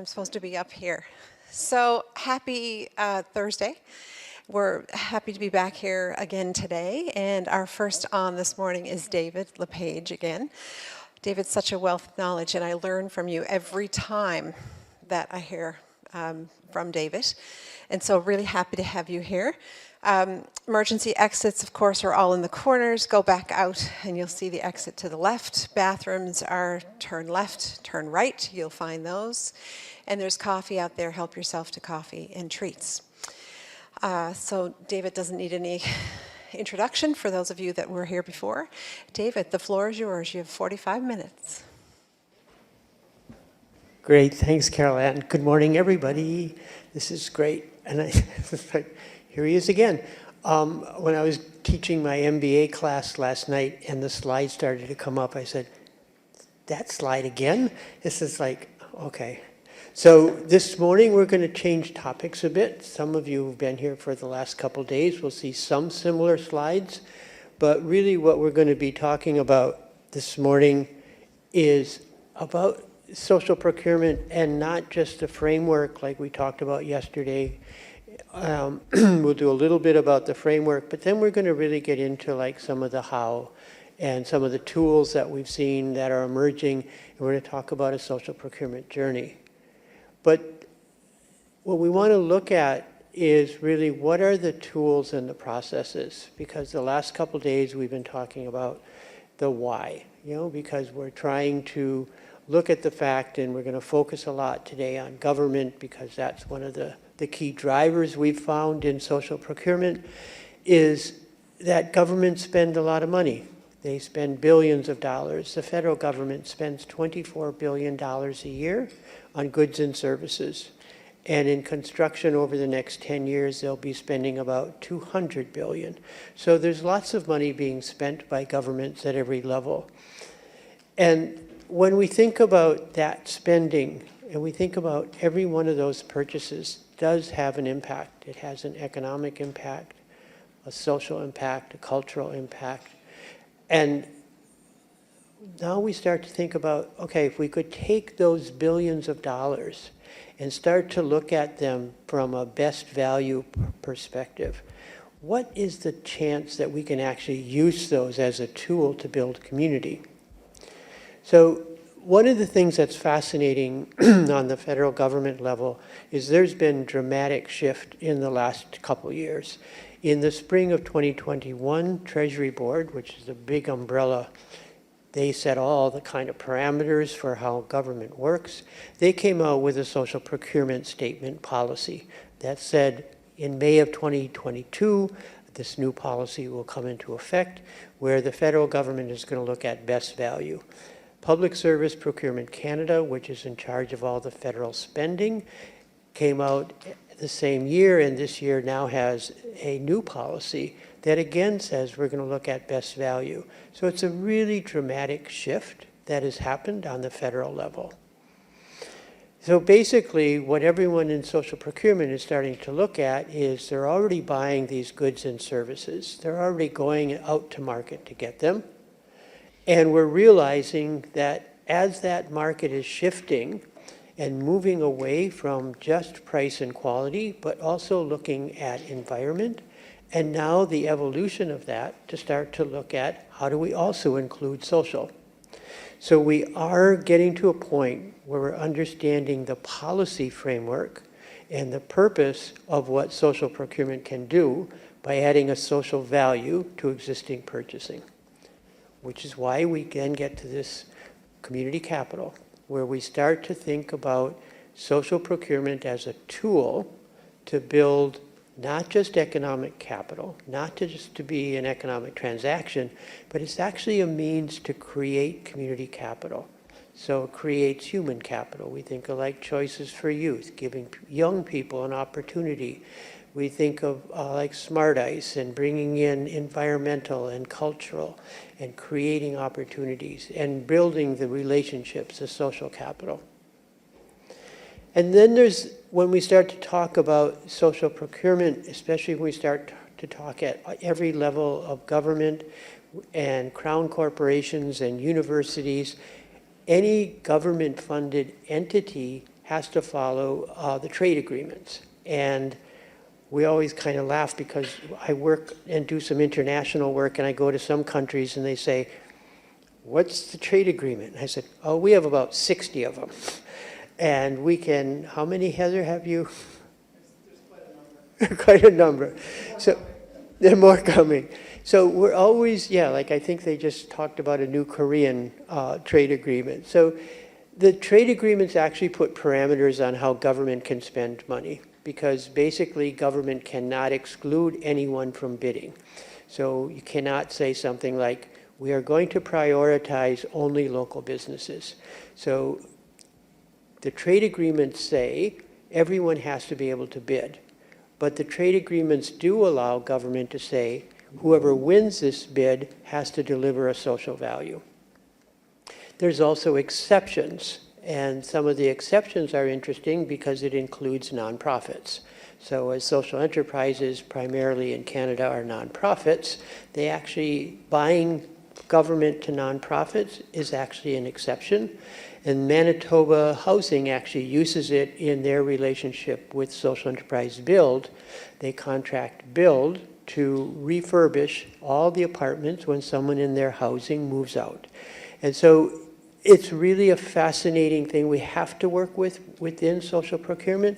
I'm supposed to be up here. So happy Thursday. We're happy to be back here again today. And our first on this morning is David LePage again. David's such a wealth of knowledge, and I learn from you every time that I hear from David. And so really happy to have you here. Emergency exits, of course, are all in the corners. Go back out and you'll see the exit to the left. Bathrooms are turn left, turn right. You'll find those. And there's coffee out there. Help yourself to coffee and treats. So David doesn't need any introduction for those of you that were here before. David, the floor is yours. You have 45 minutes. Great. Thanks, Carol Ann. Good morning, everybody. This is great. And here he is again. When I was teaching my MBA class last night and the slides started to come up, I said, that slide again? This is like, okay. So this morning we're going to change topics a bit. Some of you who've been here for the last couple days will see some similar slides. But really what we're going to be talking about this morning is about social procurement, and not just a framework like we talked about yesterday. We'll do a little bit about the framework, but then we're going to really get into like some of the how and some of the tools that we've seen that are emerging, and we're going to talk about a social procurement journey. But what we want to look at is really what are the tools and the processes, because the last couple of days we've been talking about the why, because we're trying to look at the fact, and we're going to focus a lot today on government because that's one of the key drivers we've found in social procurement, is that governments spend a lot of money. They spend billions of dollars. The federal government spends $24 billion a year on goods and services. And in construction over the next 10 years, they'll be spending about $200 billion. So there's lots of money being spent by governments at every level. And when we think about that spending, and we think about every one of those purchases does have an impact. It has an economic impact, a social impact, a cultural impact. And now we start to think about, okay, if we could take those billions of dollars and start to look at them from a best value perspective, what is the chance that we can actually use those as a tool to build community? So one of the things that's fascinating on the federal government level is there's been dramatic shift in the last couple years. In the spring of 2021, Treasury Board, which is a big umbrella, they set all the kind of parameters for how government works. They came out with a social procurement statement policy that said in May of 2022, this new policy will come into effect where the federal government is going to look at best value. Public Service Procurement Canada, which is in charge of all the federal spending, came out the same year, and this year now has a new policy that again says we're going to look at best value. So it's a really dramatic shift that has happened on the federal level. So basically what everyone in social procurement is starting to look at is they're already buying these goods and services. They're already going out to market to get them. And we're realizing that as that market is shifting and moving away from just price and quality, but also looking at environment, and now the evolution of that to start to look at how do we also include social. So we are getting to a point where we're understanding the policy framework and the purpose of what social procurement can do by adding a social value to existing purchasing, which is why we then get to this community capital, where we start to think about social procurement as a tool to build not just economic capital, not just to be an economic transaction, but it's actually a means to create community capital. So it creates human capital. We think of like choices for youth, giving young people an opportunity. We think of like Smart Ice and bringing in environmental and cultural and creating opportunities and building the relationships, the social capital. And then there's, when we start to talk about social procurement, especially when we start to talk at every level of government and crown corporations and universities, any government-funded entity has to follow the trade agreements. And we always kind of laugh because I work and do some international work, and I go to some countries and they say, what's the trade agreement? And I said, oh, we have about 60 of them. And we can, how many, Heather, have you? There's quite a number. So there are more coming. So we're always, yeah, like I think they just talked about a new Korean trade agreement. So the trade agreements actually put parameters on how government can spend money, because basically government cannot exclude anyone from bidding. So you cannot say something like, we are going to prioritize only local businesses. So the trade agreements say everyone has to be able to bid. But the trade agreements do allow government to say, whoever wins this bid has to deliver a social value. There's also exceptions. And some of the exceptions are interesting because it includes nonprofits. So as social enterprises, primarily in Canada, are nonprofits, they actually, buying government to nonprofits is actually an exception. And Manitoba Housing actually uses it in their relationship with Social Enterprise Build. They contract Build to refurbish all the apartments when someone in their housing moves out. And so it's really a fascinating thing we have to work with within social procurement,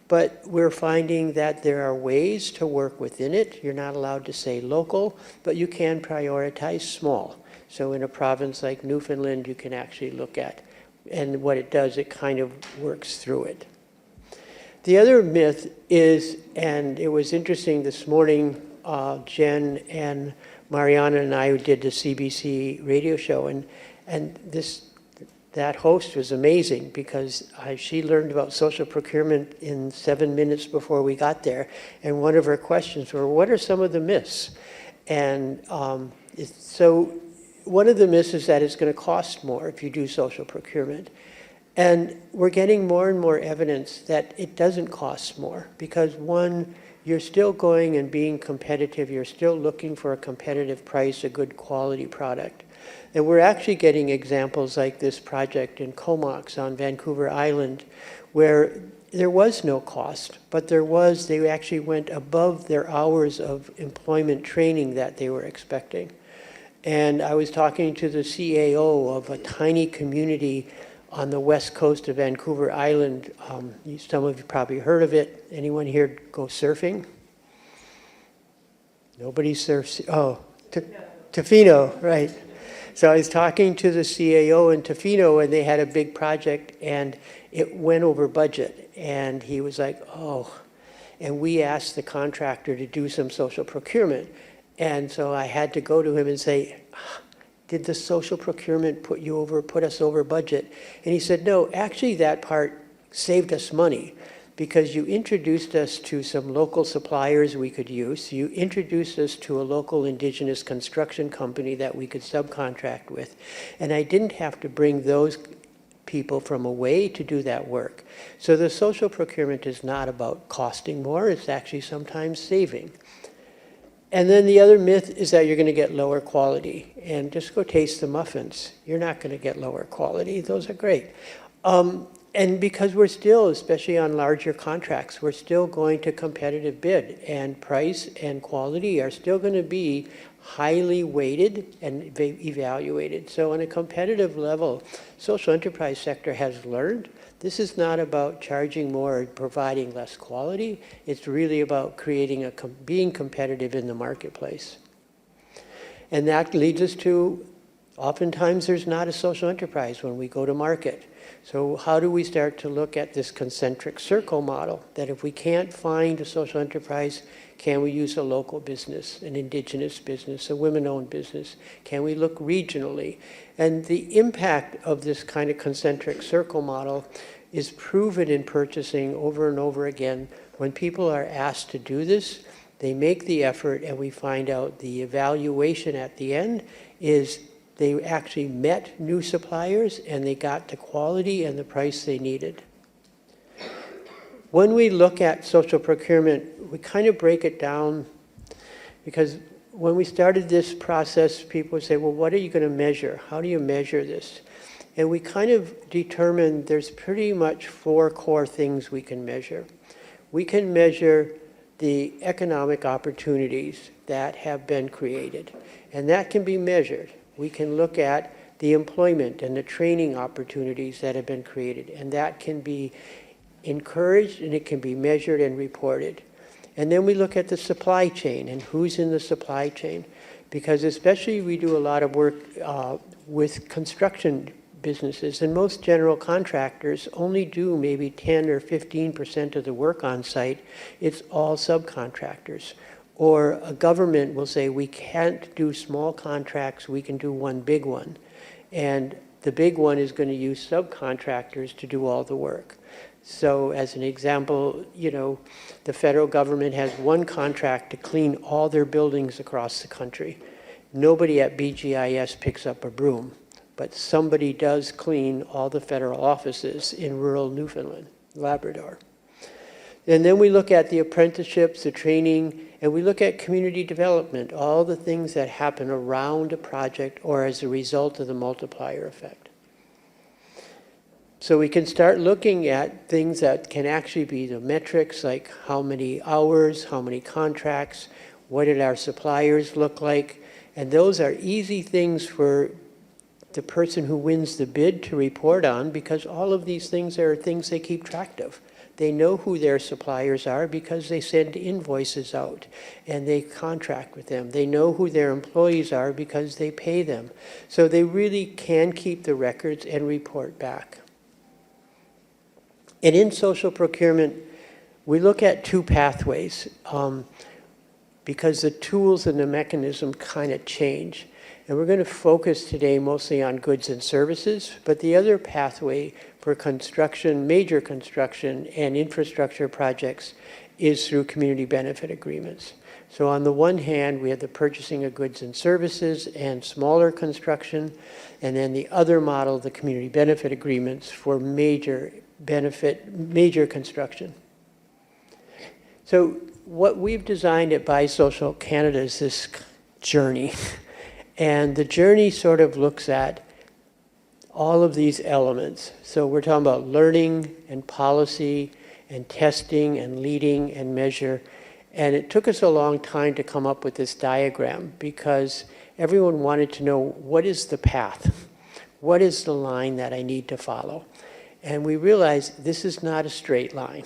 but we're finding that there are ways to work within it. You're not allowed to say local, but you can prioritize small. So in a province like Newfoundland, you can actually look at, and what it does, it kind of works through it. The other myth is, and it was interesting this morning, Jen and Mariana and I did the CBC radio show, and that host was amazing because she learned about social procurement in 7 minutes before we got there. And one of her questions were, what are some of the myths? And so one of the myths is that it's going to cost more if you do social procurement. And we're getting more and more evidence that it doesn't cost more because, one, you're still going and being competitive. You're still looking for a competitive price, a good quality product. And we're actually getting examples like this project in Comox on Vancouver Island, where there was no cost, but they actually went above their hours of employment training that they were expecting. And I was talking to the CAO of a tiny community on the west coast of Vancouver Island. Some of you probably heard of it. Anyone here go surfing? Nobody surfs. Oh, Tofino, right. So I was talking to the CAO in Tofino, and they had a big project, and it went over budget. And he was like, oh. And we asked the contractor to do some social procurement. And so I had to go to him and say, did the social procurement put us over budget? And he said, no, actually that part saved us money because you introduced us to some local suppliers we could use. You introduced us to a local indigenous construction company that we could subcontract with. And I didn't have to bring those people from away to do that work. So the social procurement is not about costing more, it's actually sometimes saving. And then the other myth is that you're going to get lower quality. And just go taste the muffins. You're not going to get lower quality. Those are great. And because we're still, especially on larger contracts, we're still going to competitive bid. And price and quality are still going to be highly weighted and evaluated. So on a competitive level, social enterprise sector has learned this is not about charging more or providing less quality. It's really about creating being competitive in the marketplace. And that leads us to, oftentimes there's not a social enterprise when we go to market. So how do we start to look at this concentric circle model, that if we can't find a social enterprise, can we use a local business, an indigenous business, a women-owned business? Can we look regionally? And the impact of this kind of concentric circle model is proven in purchasing over and over again. When people are asked to do this, they make the effort, and we find out the evaluation at the end is they actually met new suppliers and they got the quality and the price they needed. When we look at social procurement, we kind of break it down because when we started this process, people would say, well, what are you going to measure? How do you measure this? And we kind of determined there's pretty much 4 core things we can measure. We can measure the economic opportunities that have been created, and that can be measured. We can look at the employment and the training opportunities that have been created, and that can be encouraged and it can be measured and reported. And then we look at the supply chain and who's in the supply chain, because especially we do a lot of work with construction businesses, and most general contractors only do maybe 10 or 15% of the work on site. It's all subcontractors. Or a government will say, we can't do small contracts, we can do one big one. And the big one is going to use subcontractors to do all the work. So as an example, the federal government has one contract to clean all their buildings across the country. Nobody at BGIS picks up a broom, but somebody does clean all the federal offices in rural Newfoundland, Labrador. And then we look at the apprenticeships, the training, and we look at community development, all the things that happen around a project or as a result of the multiplier effect. So we can start looking at things that can actually be the metrics, like how many hours, how many contracts, what did our suppliers look like, and those are easy things for the person who wins the bid to report on, because all of these things are things they keep track of. They know who their suppliers are because they send invoices out and they contract with them. They know who their employees are because they pay them. So they really can keep the records and report back. And in social procurement, we look at 2 pathways because the tools and the mechanism kind of change. And we're going to focus today mostly on goods and services, but the other pathway for construction, major construction and infrastructure projects is through community benefit agreements. So on the one hand, we have the purchasing of goods and services and smaller construction, and then the other model, the community benefit agreements for major construction. So what we've designed at BiSocial Canada is this journey. And the journey sort of looks at all of these elements. So we're talking about learning and policy and testing and leading and measure. And it took us a long time to come up with this diagram because everyone wanted to know, what is the path? What is the line that I need to follow? And we realized this is not a straight line.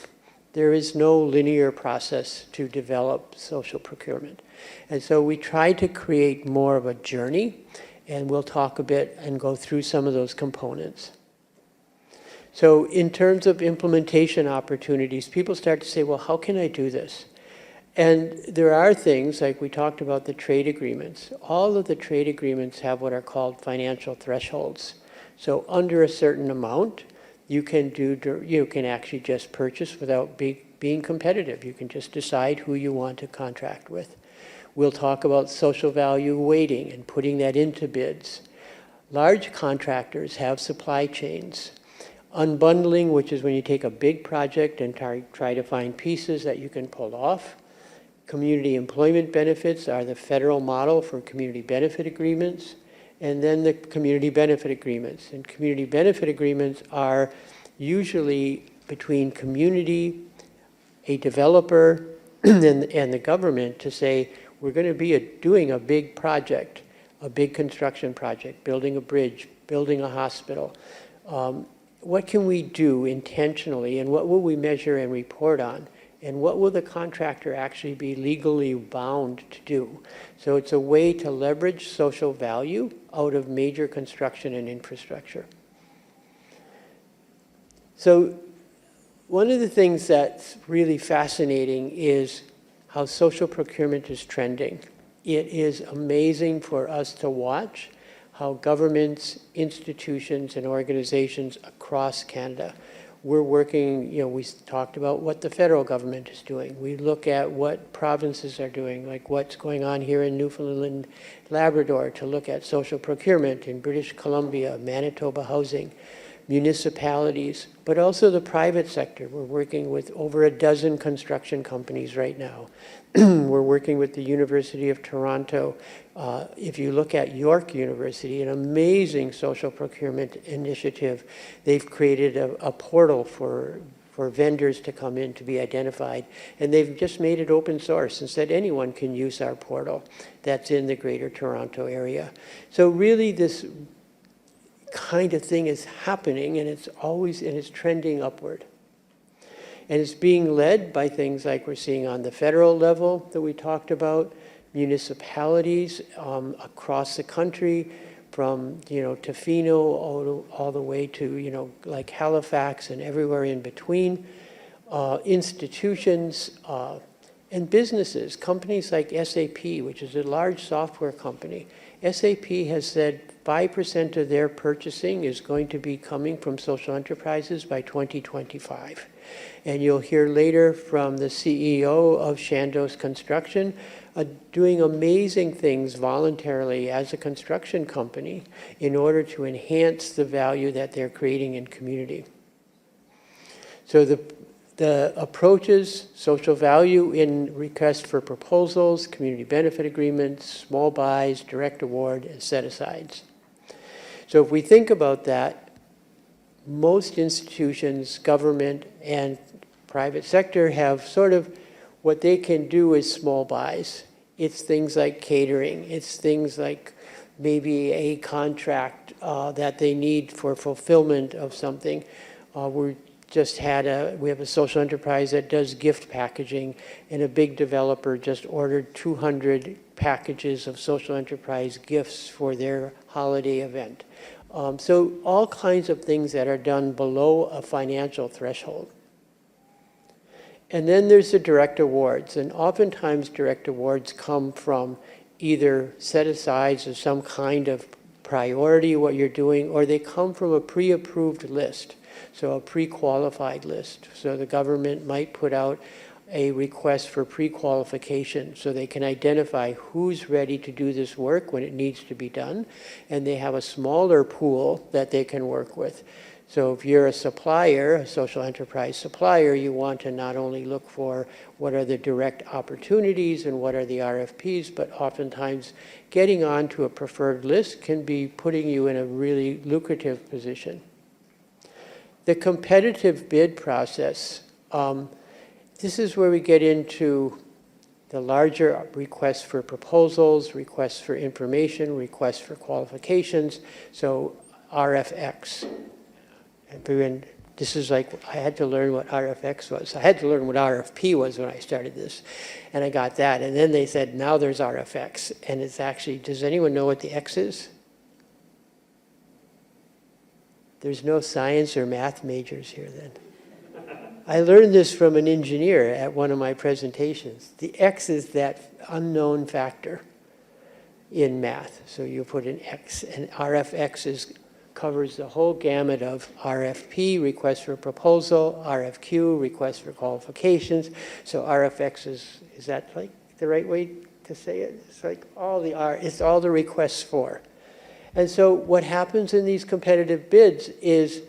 There is no linear process to develop social procurement. And so we tried to create more of a journey, and we'll talk a bit and go through some of those components. So in terms of implementation opportunities, people start to say, well, how can I do this? And there are things, like we talked about the trade agreements. All of the trade agreements have what are called financial thresholds. So under a certain amount, you can actually just purchase without being competitive. You can just decide who you want to contract with. We'll talk about social value weighting and putting that into bids. Large contractors have supply chains. Unbundling, which is when you take a big project and try to find pieces that you can pull off. Community employment benefits are the federal model for community benefit agreements. And then the community benefit agreements. And community benefit agreements are usually between community, a developer, and the government to say, we're going to be doing a big project, a big construction project, building a bridge, building a hospital. What can we do intentionally, and what will we measure and report on? And what will the contractor actually be legally bound to do? So it's a way to leverage social value out of major construction and infrastructure. So one of the things that's really fascinating is how social procurement is trending. It is amazing for us to watch how governments, institutions, and organizations across Canada, we're working, we talked about what the federal government is doing. We look at what provinces are doing, like what's going on here in Newfoundland, Labrador, to look at social procurement in British Columbia, Manitoba housing. municipalities, but also the private sector. We're working with over a dozen construction companies right now. We're working with the University of Toronto. If you look at York University, an amazing social procurement initiative, they've created a portal for vendors to come in to be identified. And they've just made it open source and said anyone can use our portal that's in the Greater Toronto area. So really this kind of thing is happening, and it's trending upward. And it's being led by things like we're seeing on the federal level that we talked about, municipalities across the country, from Tofino all the way to like Halifax and everywhere in between, institutions and businesses, companies like SAP, which is a large software company. SAP has said 5% of their purchasing is going to be coming from social enterprises by 2025. And you'll hear later from the CEO of Chandos Construction doing amazing things voluntarily as a construction company in order to enhance the value that they're creating in community. So the approaches, social value in requests for proposals, community benefit agreements, small buys, direct award, and set-asides. So if we think about that, most institutions, government, and private sector have sort of what they can do is small buys. It's things like catering. It's things like maybe a contract that they need for fulfillment of something. We have a social enterprise that does gift packaging, and a big developer just ordered 200 packages of social enterprise gifts for their holiday event. So all kinds of things that are done below a financial threshold. And then there's the direct awards, and oftentimes direct awards come from either set-asides of some kind of priority, what you're doing, or they come from a pre-approved list, so a pre-qualified list. So the government might put out a request for pre-qualification so they can identify who's ready to do this work when it needs to be done, and they have a smaller pool that they can work with. So if you're a supplier, a social enterprise supplier, you want to not only look for what are the direct opportunities and what are the RFPs, but oftentimes getting onto a preferred list can be putting you in a really lucrative position. The competitive bid process, this is where we get into the larger requests for proposals, requests for information, requests for qualifications, so RFX. And this is like, I had to learn what RFX was. I had to learn what RFP was when I started this, and I got that. And then they said, now there's RFX, and it's actually, does anyone know what the X is? There's no science or math majors here then. I learned this from an engineer at one of my presentations. The X is that unknown factor in math. So you put an X, and RFX covers the whole gamut of RFP, request for proposal, RFQ, request for qualifications. So RFX is that like the right way to say it? It's like it's all the requests for. And so what happens in these competitive bids is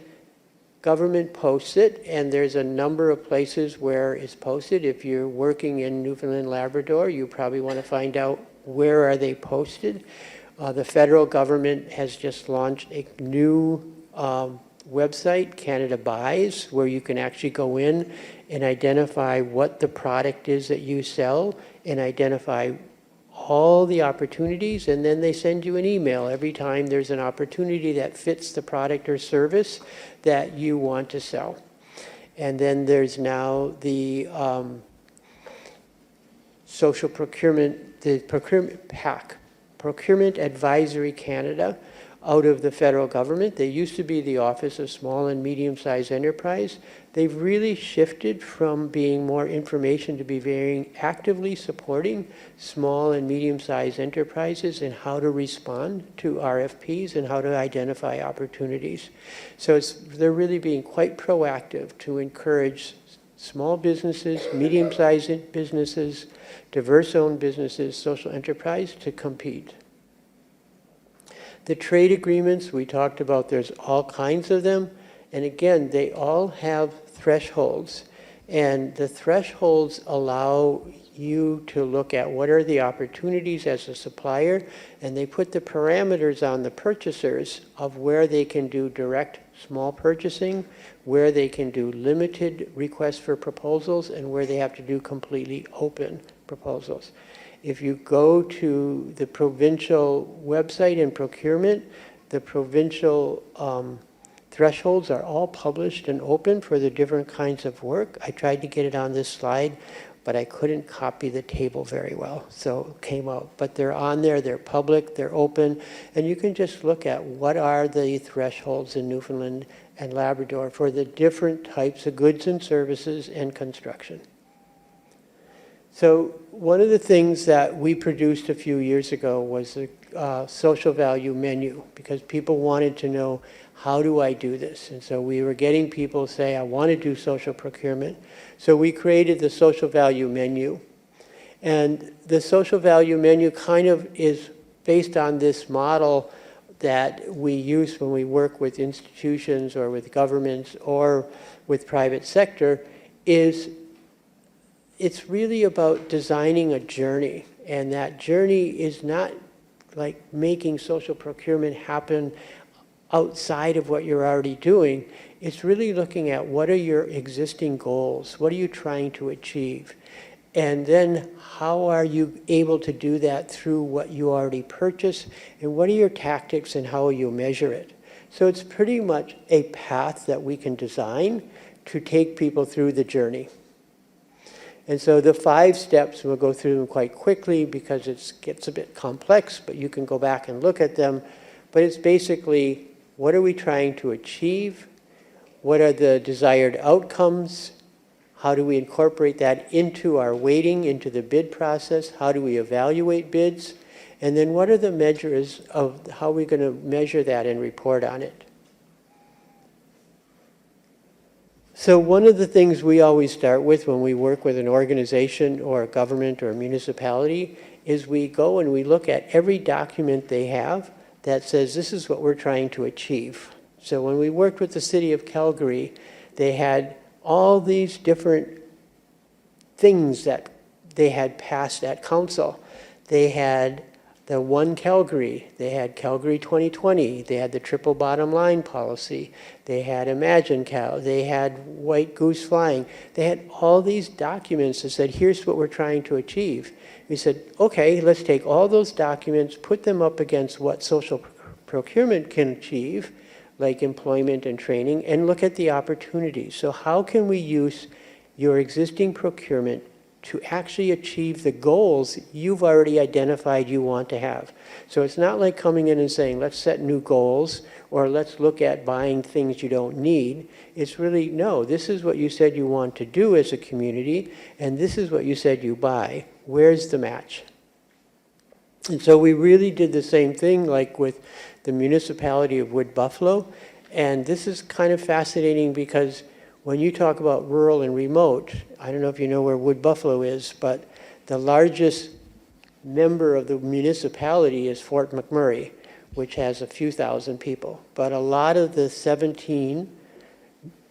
government posts it, and there's a number of places where it's posted. If you're working in Newfoundland, Labrador, you probably want to find out where are they posted. The federal government has just launched a new website, Canada Buys, where you can actually go in and identify what the product is that you sell and identify all the opportunities, and then they send you an email every time there's an opportunity that fits the product or service that you want to sell. And then there's now the social procurement, the procurement PAC, Procurement Advisory Canada, out of the federal government. They used to be the Office of Small and Medium-Sized Enterprise. They've really shifted from being more information to be very actively supporting small and medium-sized enterprises in how to respond to RFPs and how to identify opportunities. So they're really being quite proactive to encourage small businesses, medium-sized businesses, diverse-owned businesses, social enterprise to compete. The trade agreements, we talked about, there's all kinds of them. And again, they all have thresholds. And the thresholds allow you to look at what are the opportunities as a supplier, and they put the parameters on the purchasers of where they can do direct small purchasing, where they can do limited requests for proposals, and where they have to do completely open proposals. If you go to the provincial website in procurement, the provincial thresholds are all published and open for the different kinds of work. I tried to get it on this slide, but I couldn't copy the table very well, so it came out. But they're on there, they're public, they're open, and you can just look at what are the thresholds in Newfoundland and Labrador for the different types of goods and services and construction. So one of the things that we produced a few years ago was a social value menu, because people wanted to know, how do I do this? And so we were getting people say, I want to do social procurement. So we created the social value menu. And the social value menu kind of is based on this model that we use when we work with institutions or with governments or with private sector. It's really about designing a journey. And that journey is not like making social procurement happen outside of what you're already doing. It's really looking at what are your existing goals? What are you trying to achieve? And then how are you able to do that through what you already purchased? And what are your tactics and how will you measure it? So it's pretty much a path that we can design to take people through the journey. And so the 5 steps, we'll go through them quite quickly because it gets a bit complex, but you can go back and look at them. But it's basically, what are we trying to achieve? What are the desired outcomes? How do we incorporate that into our weighting, into the bid process? How do we evaluate bids? And then what are the measures of how we're going to measure that and report on it? So one of the things we always start with when we work with an organization or a government or a municipality is we go and we look at every document they have that says this is what we're trying to achieve. So when we worked with the city of Calgary, they had all these different things that they had passed at council. They had the One Calgary, they had Calgary 2020, they had the triple bottom line policy, they had Imagine Cal, they had White Goose Flying. They had all these documents that said, here's what we're trying to achieve. We said, okay, let's take all those documents, put them up against what social procurement can achieve, like employment and training, and look at the opportunities. So how can we use your existing procurement to actually achieve the goals you've already identified you want to have? So it's not like coming in and saying, let's set new goals, or let's look at buying things you don't need. It's really, no, this is what you said you want to do as a community, and this is what you said you buy. Where's the match? And so we really did the same thing like with the municipality of Wood Buffalo. And this is kind of fascinating because when you talk about rural and remote, I don't know if you know where Wood Buffalo is, but the largest member of the municipality is Fort McMurray, which has a few thousand people. But a lot of the 17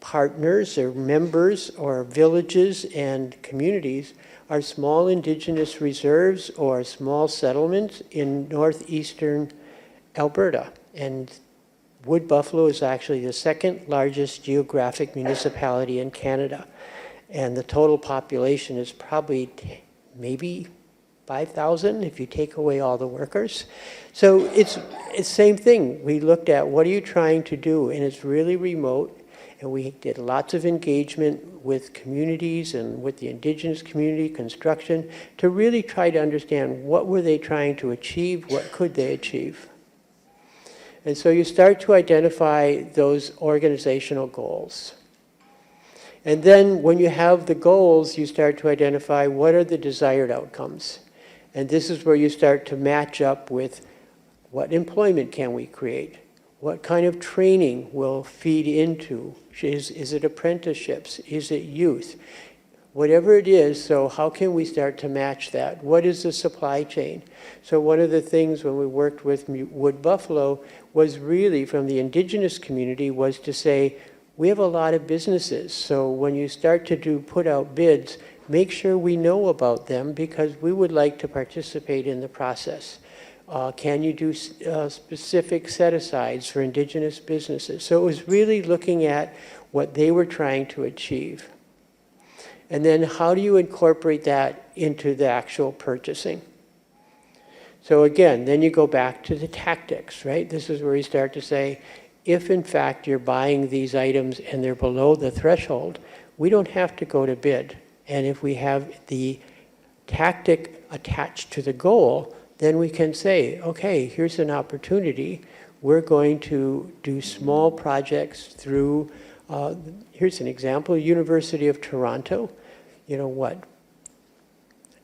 partners or members or villages and communities are small indigenous reserves or small settlements in northeastern Alberta. And Wood Buffalo is actually the second largest geographic municipality in Canada. And the total population is probably maybe 5,000 if you take away all the workers. So it's the same thing. We looked at what are you trying to do, and it's really remote. And we did lots of engagement with communities and with the indigenous community, construction, to really try to understand what were they trying to achieve, what could they achieve. And so you start to identify those organizational goals. And then when you have the goals, you start to identify what are the desired outcomes. And this is where you start to match up with what employment can we create? What kind of training will feed into? Is it apprenticeships? Is it youth? Whatever it is, so how can we start to match that? What is the supply chain? So one of the things when we worked with Wood Buffalo was really from the indigenous community was to say, We have a lot of businesses, so when you start to put out bids, make sure we know about them because we would like to participate in the process. Can you do specific set-asides for indigenous businesses? So it was really looking at what they were trying to achieve. And then how do you incorporate that into the actual purchasing? So again, then you go back to the tactics, right? This is where you start to say, if in fact you're buying these items and they're below the threshold, we don't have to go to bid. And if we have the tactic attached to the goal, then we can say, okay, here's an opportunity. We're going to do small projects through, here's an example, University of Toronto, you know what,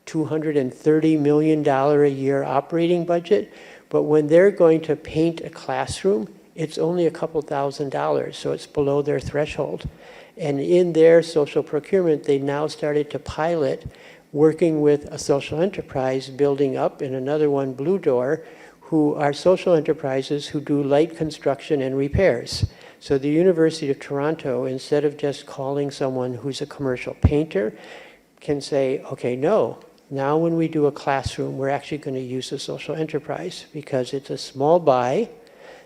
$230 million a year operating budget, but when they're going to paint a classroom, it's only a couple $1,000s, so it's below their threshold. And in their social procurement, they now started to pilot working with a social enterprise building up, and another one, Blue Door, who are social enterprises who do light construction and repairs. So the University of Toronto, instead of just calling someone who's a commercial painter, can say, okay, no, now when we do a classroom, we're actually going to use a social enterprise because it's a small buy,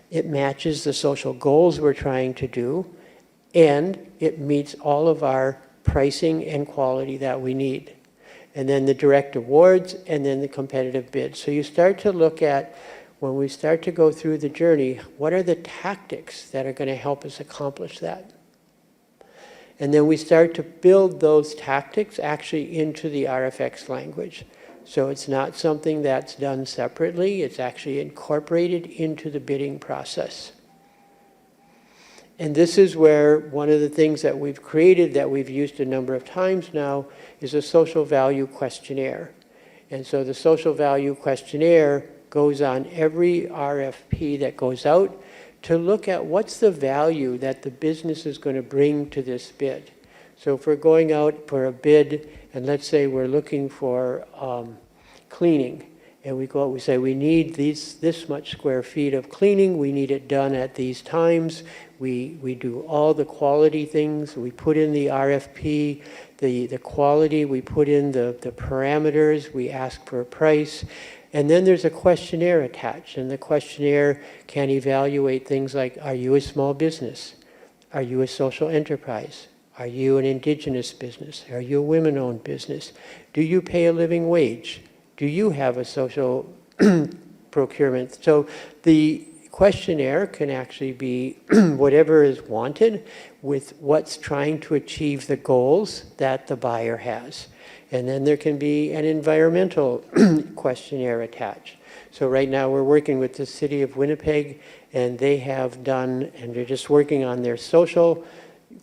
it matches the social goals we're trying to do, and it meets all of our pricing and quality that we need. And then the direct awards, and then the competitive bids. So you start to look at, when we start to go through the journey, what are the tactics that are going to help us accomplish that? And then we start to build those tactics actually into the RFX language. So it's not something that's done separately, it's actually incorporated into the bidding process. And this is where one of the things that we've created that we've used a number of times now is a social value questionnaire. And so the social value questionnaire goes on every RFP that goes out to look at what's the value that the business is going to bring to this bid. So if we're going out for a bid, and let's say we're looking for cleaning, and we go out, we say we need this much square feet of cleaning, we need it done at these times, we do all the quality things, we put in the RFP, the quality, we put in the parameters, we ask for a price, and then there's a questionnaire attached, and the questionnaire can evaluate things like, are you a small business? Are you a social enterprise? Are you an indigenous business? Are you a women-owned business? Do you pay a living wage? Do you have a social procurement? So the questionnaire can actually be whatever is wanted with what's trying to achieve the goals that the buyer has. And then there can be an environmental questionnaire attached. So right now we're working with the city of Winnipeg, and they have done, and they're just working on their social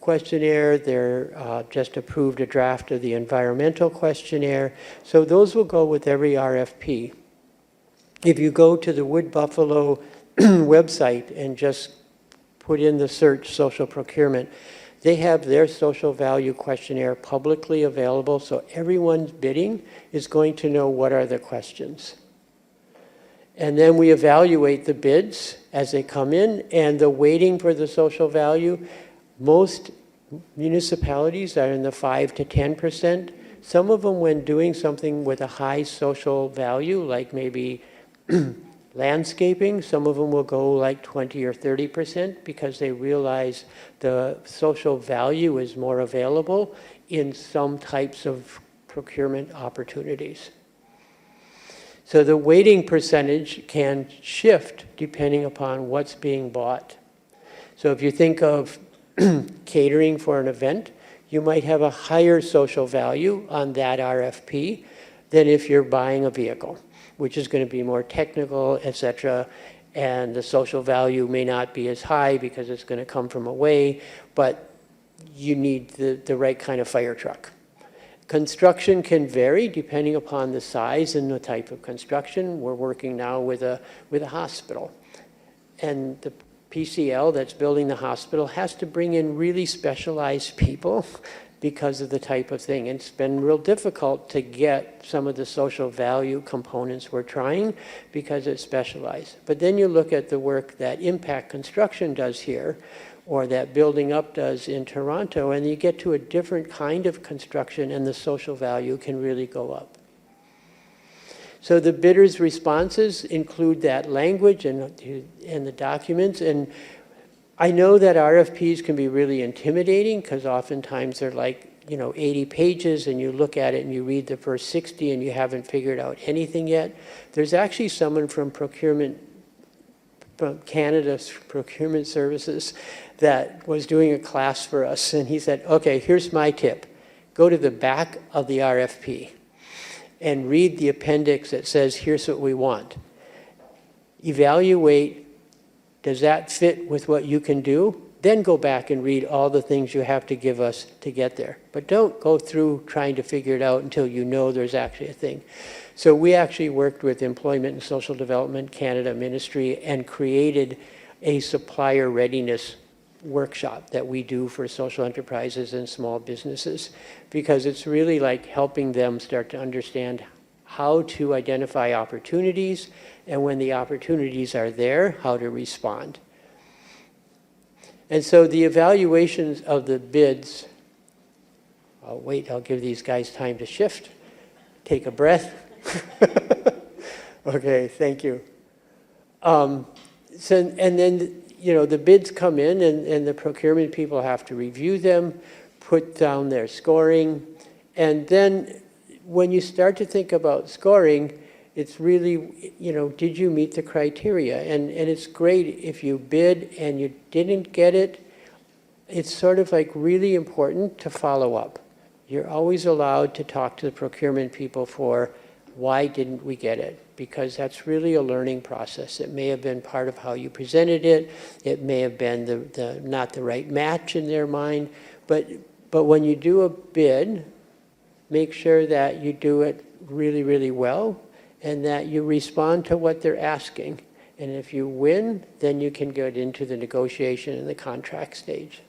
questionnaire. They're just approved a draft of the environmental questionnaire. So those will go with every RFP. If you go to the Wood Buffalo website and just put in the search social procurement, they have their social value questionnaire publicly available, so everyone's bidding is going to know what are the questions. And then we evaluate the bids as they come in, and the weighting for the social value, most municipalities are in the 5 to 10%. Some of them, when doing something with a high social value, like maybe landscaping, some of them will go like 20 or 30% because they realize the social value is more available in some types of procurement opportunities. So the weighting percentage can shift depending upon what's being bought. So if you think of catering for an event, you might have a higher social value on that RFP than if you're buying a vehicle, which is going to be more technical, etc. And the social value may not be as high because it's going to come from away, but you need the right kind of fire truck. Construction can vary depending upon the size and the type of construction. We're working now with a hospital. And the PCL that's building the hospital has to bring in really specialized people because of the type of thing. And it's been real difficult to get some of the social value components we're trying because it's specialized. But then you look at the work that Impact Construction does here, or that Building Up does in Toronto, and you get to a different kind of construction and the social value can really go up. So the bidders' responses include that language and the documents. And I know that RFPs can be really intimidating because oftentimes they're like, 80 pages and you look at it and you read the first 60 and you haven't figured out anything yet. There's actually someone from Canada's Procurement Services that was doing a class for us, and he said, okay, here's my tip. Go to the back of the RFP and read the appendix that says, here's what we want. Evaluate, does that fit with what you can do? Then go back and read all the things you have to give us to get there. But don't go through trying to figure it out until you know there's actually a thing. So we actually worked with Employment and Social Development Canada Ministry and created a supplier readiness workshop that we do for social enterprises and small businesses, because it's really like helping them start to understand how to identify opportunities, and when the opportunities are there, how to respond. And so the evaluations of the bids, I'll give these guys time to shift, take a breath. Okay, thank you. And then, the bids come in and the procurement people have to review them, put down their scoring. And then when you start to think about scoring, it's really, did you meet the criteria? And it's great if you bid and you didn't get it. It's sort of like really important to follow up. You're always allowed to talk to the procurement people for why didn't we get it? Because that's really a learning process. It may have been part of how you presented it. It may have been not the right match in their mind. But when you do a bid, make sure that you do it really, really well and that you respond to what they're asking. And if you win, then you can get into the negotiation and the contract stage.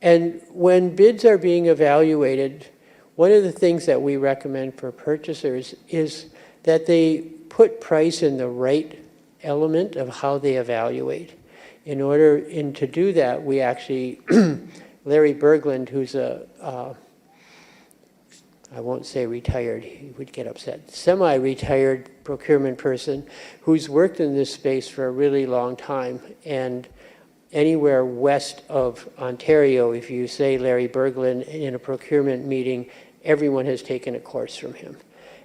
And when bids are being evaluated, one of the things that we recommend for purchasers is that they put price in the right element of how they evaluate. To do that, we actually, Larry Berglund, who's I won't say retired, he would get upset, semi-retired procurement person who's worked in this space for a really long time. And anywhere west of Ontario, if you say Larry Berglund in a procurement meeting, everyone has taken a course from him.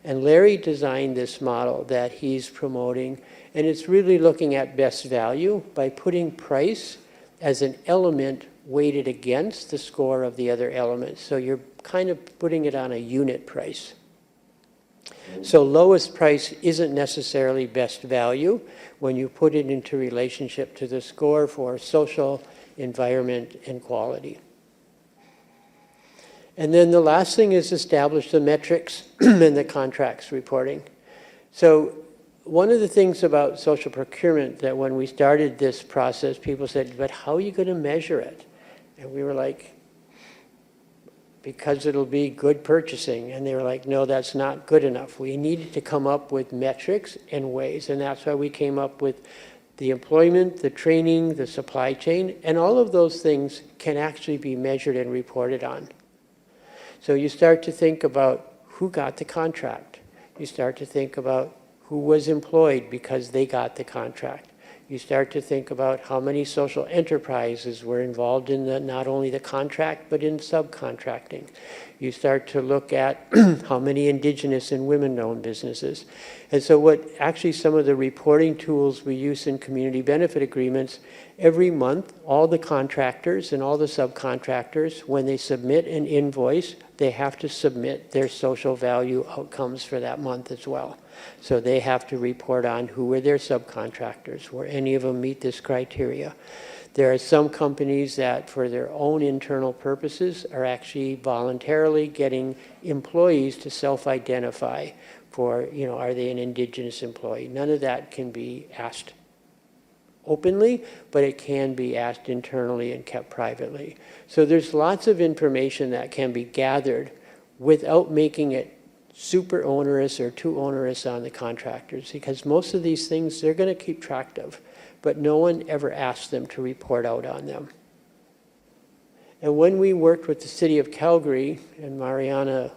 And Larry designed this model that he's promoting, and it's really looking at best value by putting price as an element weighted against the score of the other elements. So you're kind of putting it on a unit price. So lowest price isn't necessarily best value when you put it into relationship to the score for social, environment, and quality. And then the last thing is establish the metrics and the contracts reporting. So one of the things about social procurement that when we started this process, people said, but how are you going to measure it? And we were like, because it'll be good purchasing. And they were like, no, that's not good enough. We needed to come up with metrics and ways. And that's why we came up with the employment, the training, the supply chain, and all of those things can actually be measured and reported on. So you start to think about who got the contract. You start to think about who was employed because they got the contract. You start to think about how many social enterprises were involved in not only the contract, but in subcontracting. You start to look at how many Indigenous and women-owned businesses. And so what actually some of the reporting tools we use in community benefit agreements, every month, all the contractors and all the subcontractors, when they submit an invoice, they have to submit their social value outcomes for that month as well. So they have to report on who were their subcontractors, were any of them meet this criteria. There are some companies that for their own internal purposes are actually voluntarily getting employees to self-identify for, are they an Indigenous employee? None of that can be asked openly, but it can be asked internally and kept privately. So there's lots of information that can be gathered without making it super onerous or too onerous on the contractors, because most of these things they're going to keep track of, but no one ever asks them to report out on them. And when we worked with the city of Calgary, and Mariana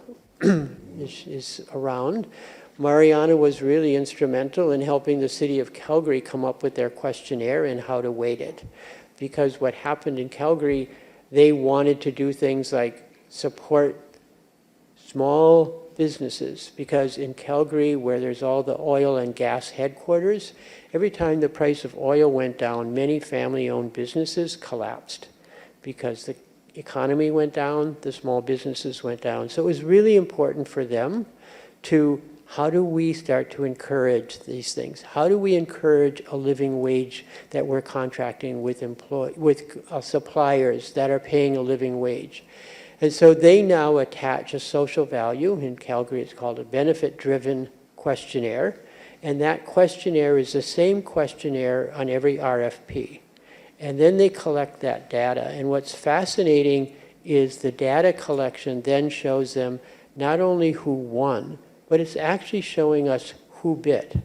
is around, Mariana was really instrumental in helping the city of Calgary come up with their questionnaire and how to weight it. Because what happened in Calgary, they wanted to do things like support small businesses, because in Calgary, where there's all the oil and gas headquarters, every time the price of oil went down, many family-owned businesses collapsed because the economy went down, the small businesses went down. So it was really important for them to, how do we start to encourage these things? How do we encourage a living wage that we're contracting with suppliers that are paying a living wage? And so they now attach a social value. In Calgary, it's called a benefit-driven questionnaire. And that questionnaire is the same questionnaire on every RFP. And then they collect that data. And what's fascinating is the data collection then shows them not only who won, but it's actually showing us who bid.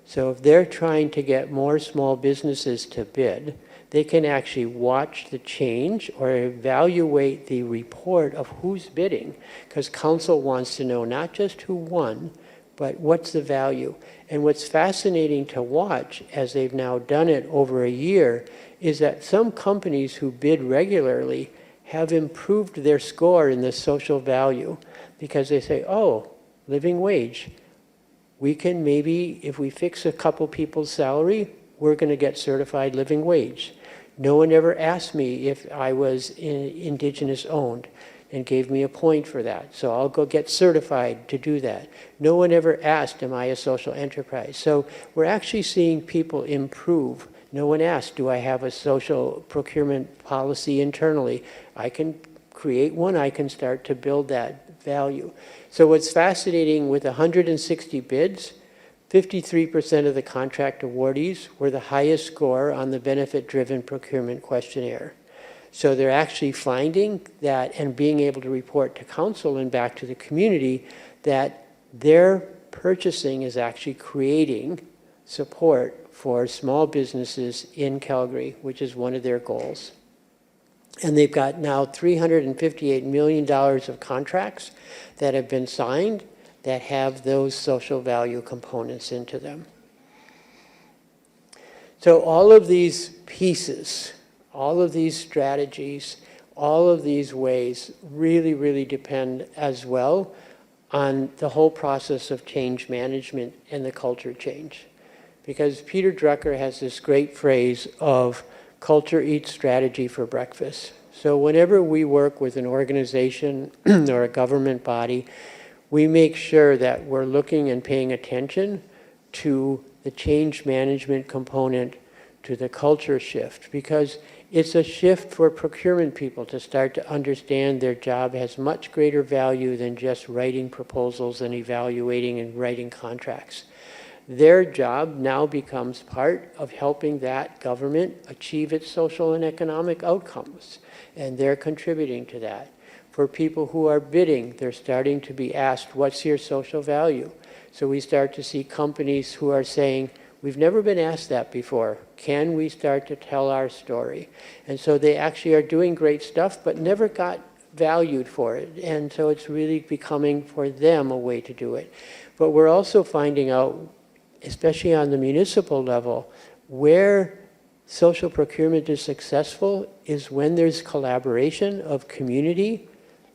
So if they're trying to get more small businesses to bid, they can actually watch the change or evaluate the report of who's bidding, because council wants to know not just who won, but what's the value. And what's fascinating to watch, as they've now done it over a year, is that some companies who bid regularly have improved their score in the social value, because they say, oh, living wage, we can maybe, if we fix a couple people's salary, we're going to get certified living wage. No one ever asked me if I was indigenous owned and gave me a point for that. So I'll go get certified to do that. No one ever asked, am I a social enterprise? So we're actually seeing people improve. No one asked, do I have a social procurement policy internally? I can create one. I can start to build that value. So what's fascinating, with 160 bids, 53% of the contract awardees were the highest score on the benefit-driven procurement questionnaire. So they're actually finding that and being able to report to council and back to the community that their purchasing is actually creating support for small businesses in Calgary, which is one of their goals. And they've got now $358 million of contracts that have been signed that have those social value components into them. So all of these pieces, all of these strategies, all of these ways really, really depend as well on the whole process of change management and the culture change. Because Peter Drucker has this great phrase of culture eats strategy for breakfast. So whenever we work with an organization or a government body, we make sure that we're looking and paying attention to the change management component, to the culture shift, because it's a shift for procurement people to start to understand their job has much greater value than just writing proposals and evaluating and writing contracts. Their job now becomes part of helping that government achieve its social and economic outcomes, and they're contributing to that. For people who are bidding, they're starting to be asked, what's your social value? So we start to see companies who are saying, we've never been asked that before. Can we start to tell our story? And so they actually are doing great stuff, but never got valued for it. And so it's really becoming for them a way to do it. But we're also finding out, especially on the municipal level, where social procurement is successful is when there's collaboration of community,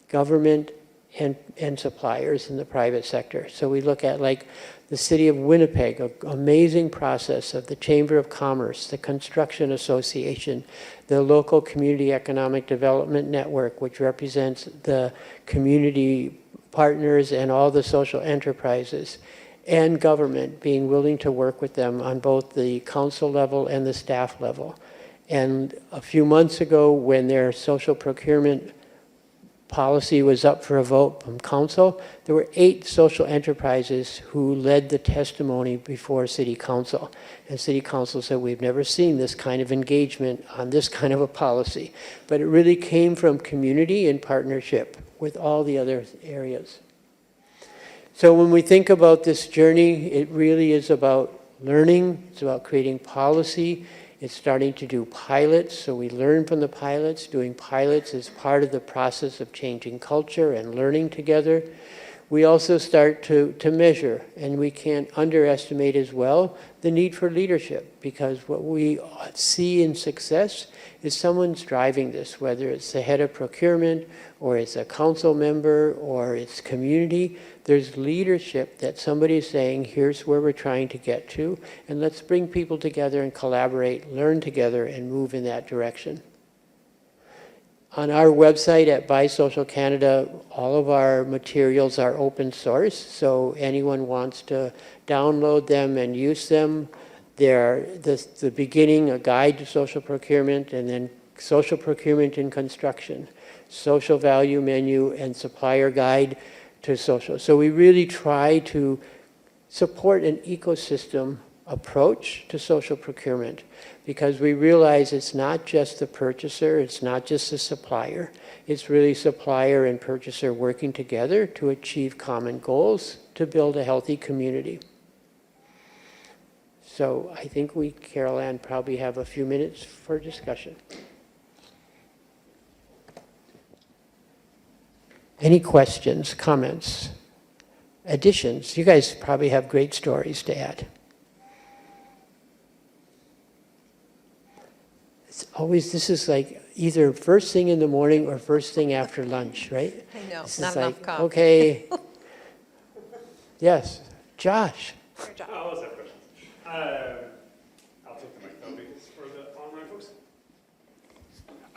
government, and suppliers in the private sector. So we look at, like, the city of Winnipeg, an amazing process of the Chamber of Commerce, the Construction Association, the local Community Economic Development Network, which represents the community partners and all the social enterprises, and government being willing to work with them on both the council level and the staff level. And a few months ago, when their social procurement policy was up for a vote from council, there were 8 social enterprises who led the testimony before city council. And city council said, we've never seen this kind of engagement on this kind of a policy. But it really came from community in partnership with all the other areas. So when we think about this journey, it really is about learning, it's about creating policy, it's starting to do pilots, so we learn from the pilots. Doing pilots is part of the process of changing culture and learning together. We also start to measure, and we can't underestimate as well the need for leadership, because what we see in success is someone's driving this, whether it's the head of procurement, or it's a council member, or it's community. There's leadership that somebody is saying, here's where we're trying to get to, and let's bring people together and collaborate, learn together, and move in that direction. On our website at Buy Social Canada, all of our materials are open source, so anyone wants to download them and use them. They're the beginning, a guide to social procurement, and then social procurement in construction, social value menu, and supplier guide to social. So we really try to support an ecosystem approach to social procurement, because we realize it's not just the purchaser, it's not just the supplier, it's really supplier and purchaser working together to achieve common goals to build a healthy community. So I think we, Carol Ann, probably have a few minutes for discussion. Any questions, comments, additions? You guys probably have great stories to add. It's always, this is like either first thing in the morning or first thing after lunch, right? I know, This not is enough like, coffee. okay. Yes, Josh. Good job. I'll have questions. I'll take the mic though, because for the online folks.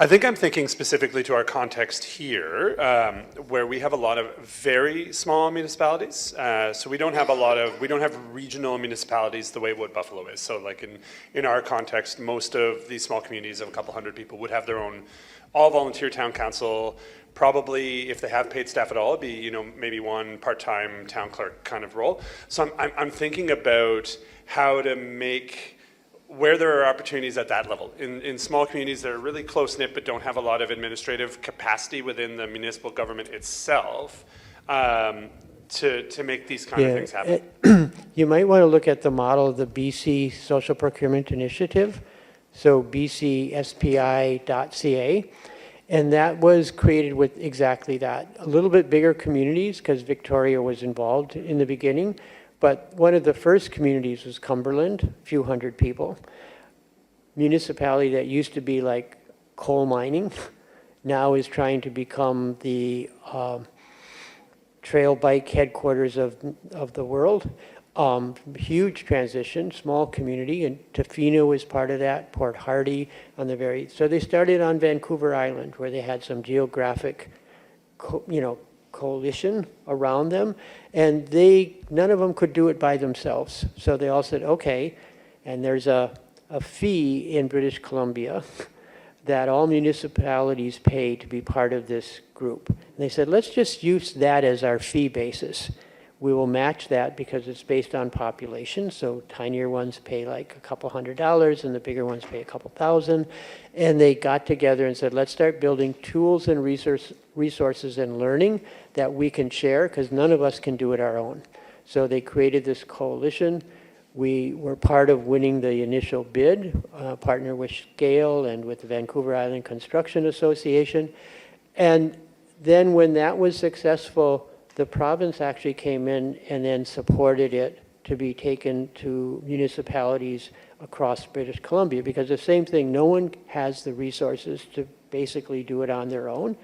I think I'm thinking specifically to our context here, where we have a lot of very small municipalities. So we don't have regional municipalities the way Wood Buffalo is. So like in our context, most of these small communities of a couple hundred people would have their own all volunteer town council. Probably, if they have paid staff at all, it'd be maybe one part-time town clerk kind of role. So I'm thinking about how to make, where there are opportunities at that level. In small communities that are really close-knit but don't have a lot of administrative capacity within the municipal government itself, to make these kind of things happen. You might want to look at the model of the BC Social Procurement Initiative, so bcspi.ca, and that was created with exactly that. A little bit bigger communities, because Victoria was involved in the beginning, but one of the first communities was Cumberland, a few hundred people. Municipality that used to be like coal mining now is trying to become the trail bike headquarters of the world. Huge transition, small community, and Tofino was part of that, Port Hardy on the very, so they started on Vancouver Island where they had some geographic, coalition around them, and none of them could do it by themselves. So they all said, okay, and there's a fee in British Columbia that all municipalities pay to be part of this group. And they said, let's just use that as our fee basis. We will match that because it's based on population, so tinier ones pay like a couple $100 and the bigger ones pay a couple thousand. And they got together and said, let's start building tools and resources and learning that we can share, because none of us can do it our own. So they created this coalition. We were part of winning the initial bid, partner with Scale and with the Vancouver Island Construction Association. And then when that was successful, the province actually came in and then supported it to be taken to municipalities across British Columbia, because the same thing, no one has the resources to basically do it on their own,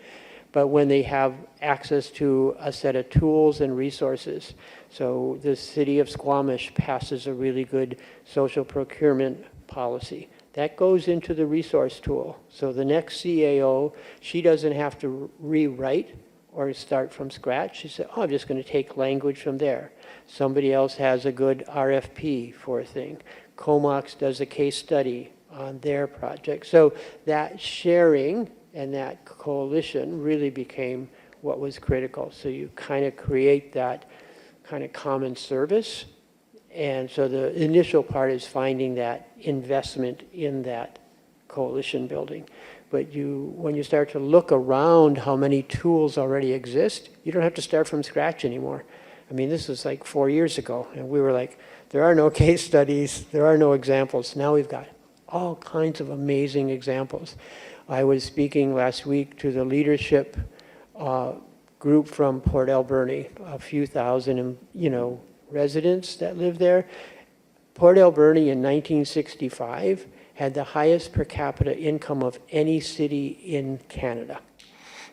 but when they have access to a set of tools and resources. So the city of Squamish passes a really good social procurement policy. That goes into the resource tool. So the next CAO, she doesn't have to rewrite or start from scratch. She said, I'm just going to take language from there. Somebody else has a good RFP for a thing. Comox does a case study on their project. So that sharing and that coalition really became what was critical. So you kind of create that kind of common service. And so the initial part is finding that investment in that coalition building. But when you start to look around how many tools already exist, you don't have to start from scratch anymore. I mean, this was like 4 years ago, and we were like, there are no case studies, there are no examples. Now we've got all kinds of amazing examples. I was speaking last week to the leadership group from Port Alberni, a few thousand, residents that live there. Port Alberni in 1965 had the highest per capita income of any city in Canada.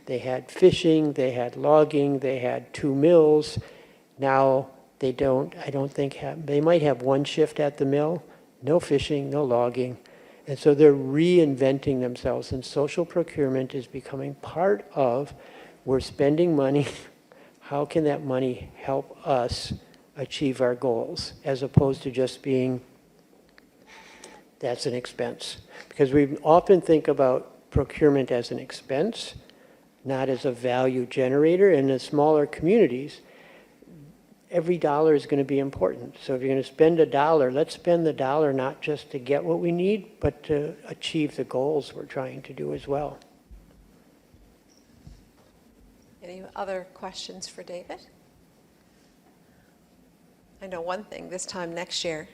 They had fishing, they had logging, they had 2 mills. Now they don't, I don't think, they might have 1 shift at the mill, no fishing, no logging. And so they're reinventing themselves, and social procurement is becoming part of, we're spending money, how can that money help us achieve our goals, as opposed to just being, that's an expense. Because we often think about procurement as an expense, not as a value generator. In the smaller communities, every dollar is going to be important. So if you're going to spend $1, let's spend the dollar not just to get what we need, but to achieve the goals we're trying to do as well. Any other questions for David? I know one thing, this time next year,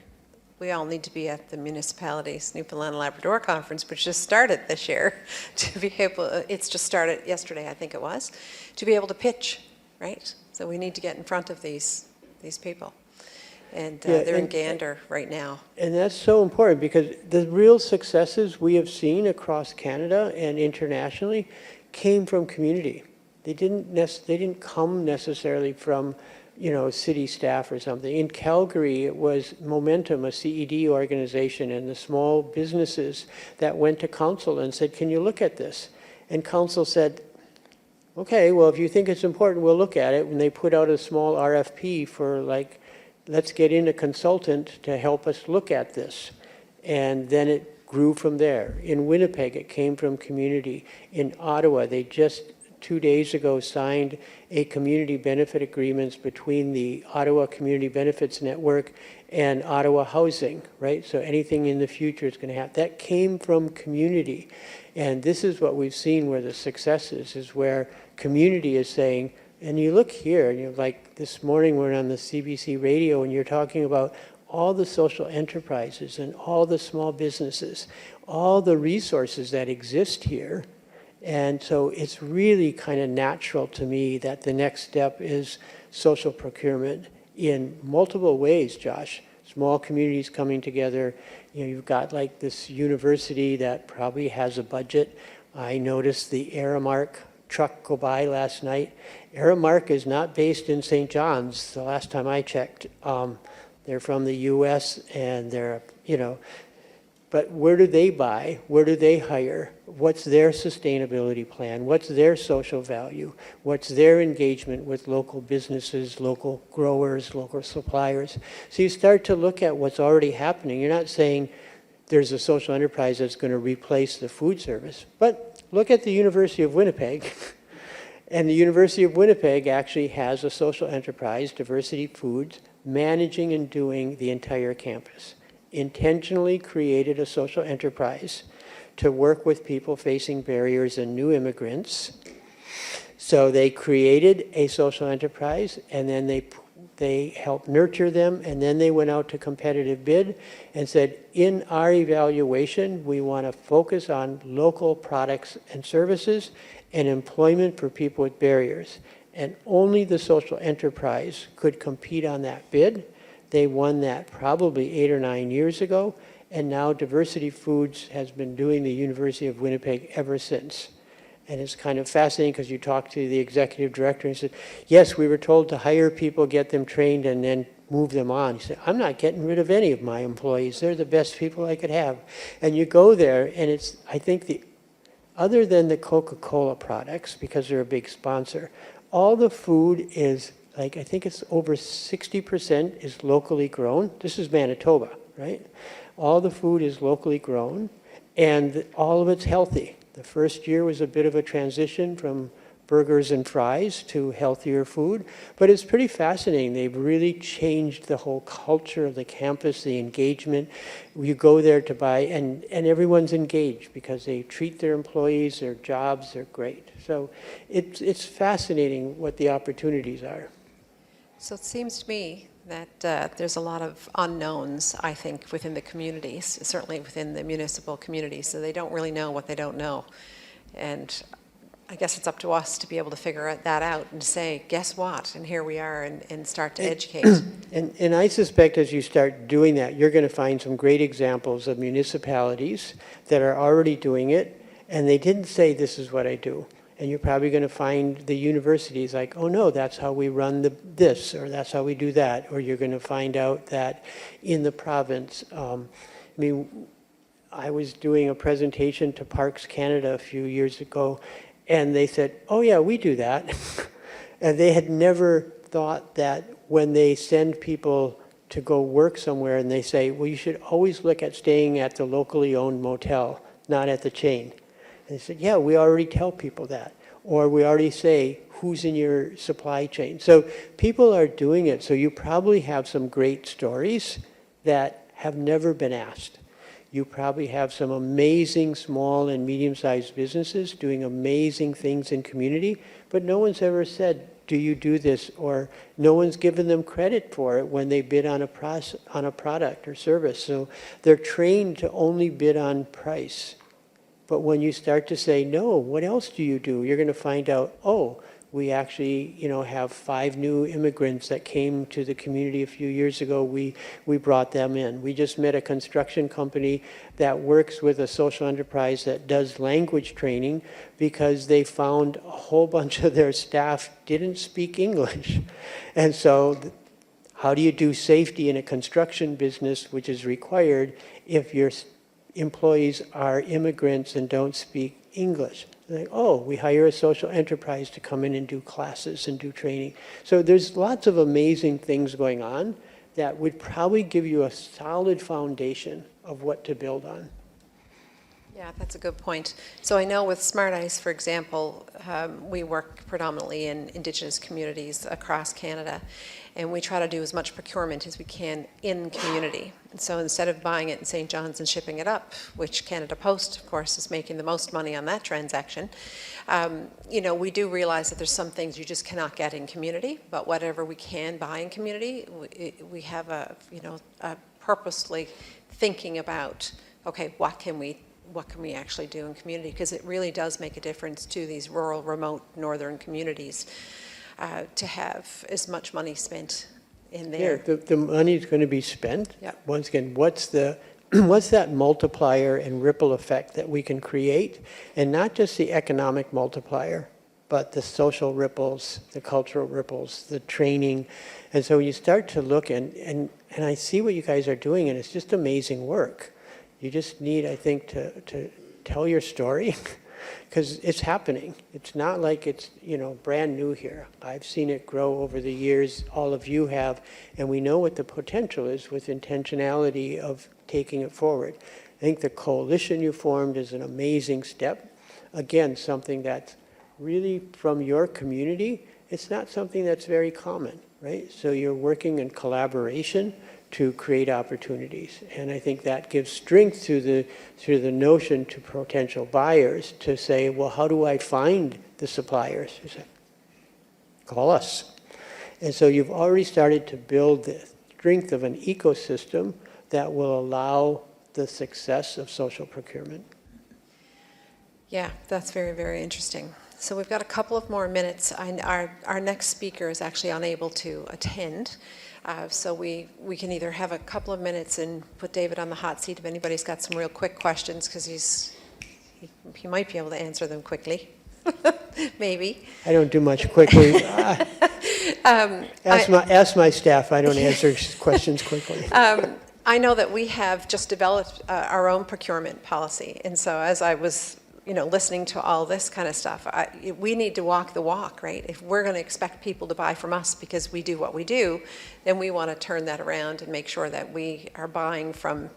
we all need to be at the municipality's Newfoundland and Labrador conference, which just started this year, to be able, it's just started yesterday, I think it was, to be able to pitch, right? So we need to get in front of these people. And they're in Gander right now. And that's so important, because the real successes we have seen across Canada and internationally came from community. They didn't come necessarily from city staff or something. In Calgary, it was Momentum, a CED organization, and the small businesses that went to council and said, can you look at this? And council said, okay, well, if you think it's important, we'll look at it. And they put out a small RFP for let's get in a consultant to help us look at this. And then it grew from there. In Winnipeg, it came from community. In Ottawa, they just 2 days ago signed a community benefit agreements between the Ottawa Community Benefits Network and Ottawa Housing, right? So anything in the future is going to have, that came from community. And this is what we've seen where the success is where community is saying, and you look here, and you're like, this morning we're on the CBC radio, and you're talking about all the social enterprises and all the small businesses, all the resources that exist here. And so it's really kind of natural to me that the next step is social procurement in multiple ways, Josh. Small communities coming together. You've got like this university that probably has a budget. I noticed the Aramark truck go by last night. Aramark is not based in St. John's, the last time I checked. They're from the US, and they're, but where do they buy? Where do they hire? What's their sustainability plan? What's their social value? What's their engagement with local businesses, local growers, local suppliers? So you start to look at what's already happening. You're not saying there's a social enterprise that's going to replace the food service, but look at the University of Winnipeg. And the University of Winnipeg actually has a social enterprise, Diversity Foods, managing and doing the entire campus. Intentionally created a social enterprise to work with people facing barriers and new immigrants. So they created a social enterprise, and then they helped nurture them, and then they went out to competitive bid and said, in our evaluation, we want to focus on local products and services and employment for people with barriers. And only the social enterprise could compete on that bid. They won that probably 8 or 9 years ago, and now Diversity Foods has been doing the University of Winnipeg ever since. And it's kind of fascinating because you talk to the executive director and he said, yes, we were told to hire people, get them trained, and then move them on. He said, I'm not getting rid of any of my employees. They're the best people I could have. And you go there, and it's, I think, other than the Coca-Cola products, because they're a big sponsor, all the food is, I think it's over 60% is locally grown. This is Manitoba, right? All the food is locally grown, and all of it's healthy. The first year was a bit of a transition from burgers and fries to healthier food. But it's pretty fascinating. They've really changed the whole culture of the campus, the engagement. You go there to buy, and everyone's engaged because they treat their employees, their jobs, they're great. So it's fascinating what the opportunities are. So it seems to me that there's a lot of unknowns, I think, within the communities, certainly within the municipal communities, so they don't really know what they don't know. And I guess it's up to us to be able to figure that out and say, guess what? And here we are, and start to educate. And I suspect as you start doing that, you're going to find some great examples of municipalities that are already doing it, and they didn't say, this is what I do. And you're probably going to find the universities like, oh no, that's how we run this, or that's how we do that. Or you're going to find out that in the province, I was doing a presentation to Parks Canada a few years ago, and they said, oh yeah, we do that. And they had never thought that when they send people to go work somewhere and they say, well, you should always look at staying at the locally owned motel, not at the chain. And they said, yeah, we already tell people that. Or we already say who's in your supply chain. So people are doing it. So you probably have some great stories that have never been asked. You probably have some amazing small and medium-sized businesses doing amazing things in community, but no one's ever said, do you do this? Or no one's given them credit for it when they bid on a product or service. So they're trained to only bid on price. But when you start to say, no, what else do you do? You're going to find out, oh, we actually, have 5 new immigrants that came to the community a few years ago. We brought them in. We just met a construction company that works with a social enterprise that does language training because they found a whole bunch of their staff didn't speak English. And so how do you do safety in a construction business, which is required if your employees are immigrants and don't speak English? Like, oh, we hire a social enterprise to come in and do classes and do training. So there's lots of amazing things going on that would probably give you a solid foundation of what to build on. Yeah, that's a good point. So I know with Smart Ice, for example, we work predominantly in Indigenous communities across Canada, and we try to do as much procurement as we can in community. And so instead of buying it in St. John's and shipping it up, which Canada Post, of course, is making the most money on that transaction, we do realize that there's some things you just cannot get in community, but whatever we can buy in community, we have a purposely thinking about, okay, what can we actually do in community? Because it really does make a difference to these rural, remote, northern communities to have as much money spent in there. Yeah, the money's going to be spent. Yeah. Once again, what's that multiplier and ripple effect that we can create? And not just the economic multiplier, but the social ripples, the cultural ripples, the training. And so when you start to look, and I see what you guys are doing, and it's just amazing work. You just need, I think, to tell your story because it's happening. It's not like it's, brand new here. I've seen it grow over the years. All of you have. And we know what the potential is with intentionality of taking it forward. I think the coalition you formed is an amazing step. Again, something that's really from your community. It's not something that's very common, right? So you're working in collaboration to create opportunities. And I think that gives strength to the notion to potential buyers to say, well, how do I find the suppliers? You say, call us. And so you've already started to build the strength of an ecosystem that will allow the success of social procurement. Yeah, that's very, very interesting. So we've got a couple of more minutes. Our next speaker is actually unable to attend. So we can either have a couple of minutes and put David on the hot seat if anybody's got some real quick questions, because he might be able to answer them quickly. Maybe. I don't do much quickly. Ask my staff. I don't answer questions quickly. I know that we have just developed our own procurement policy, and so as I was listening to all this kind of stuff, we need to walk the walk, right? If we're going to expect people to buy from us because we do what we do, then we want to turn that around and make sure that we are buying from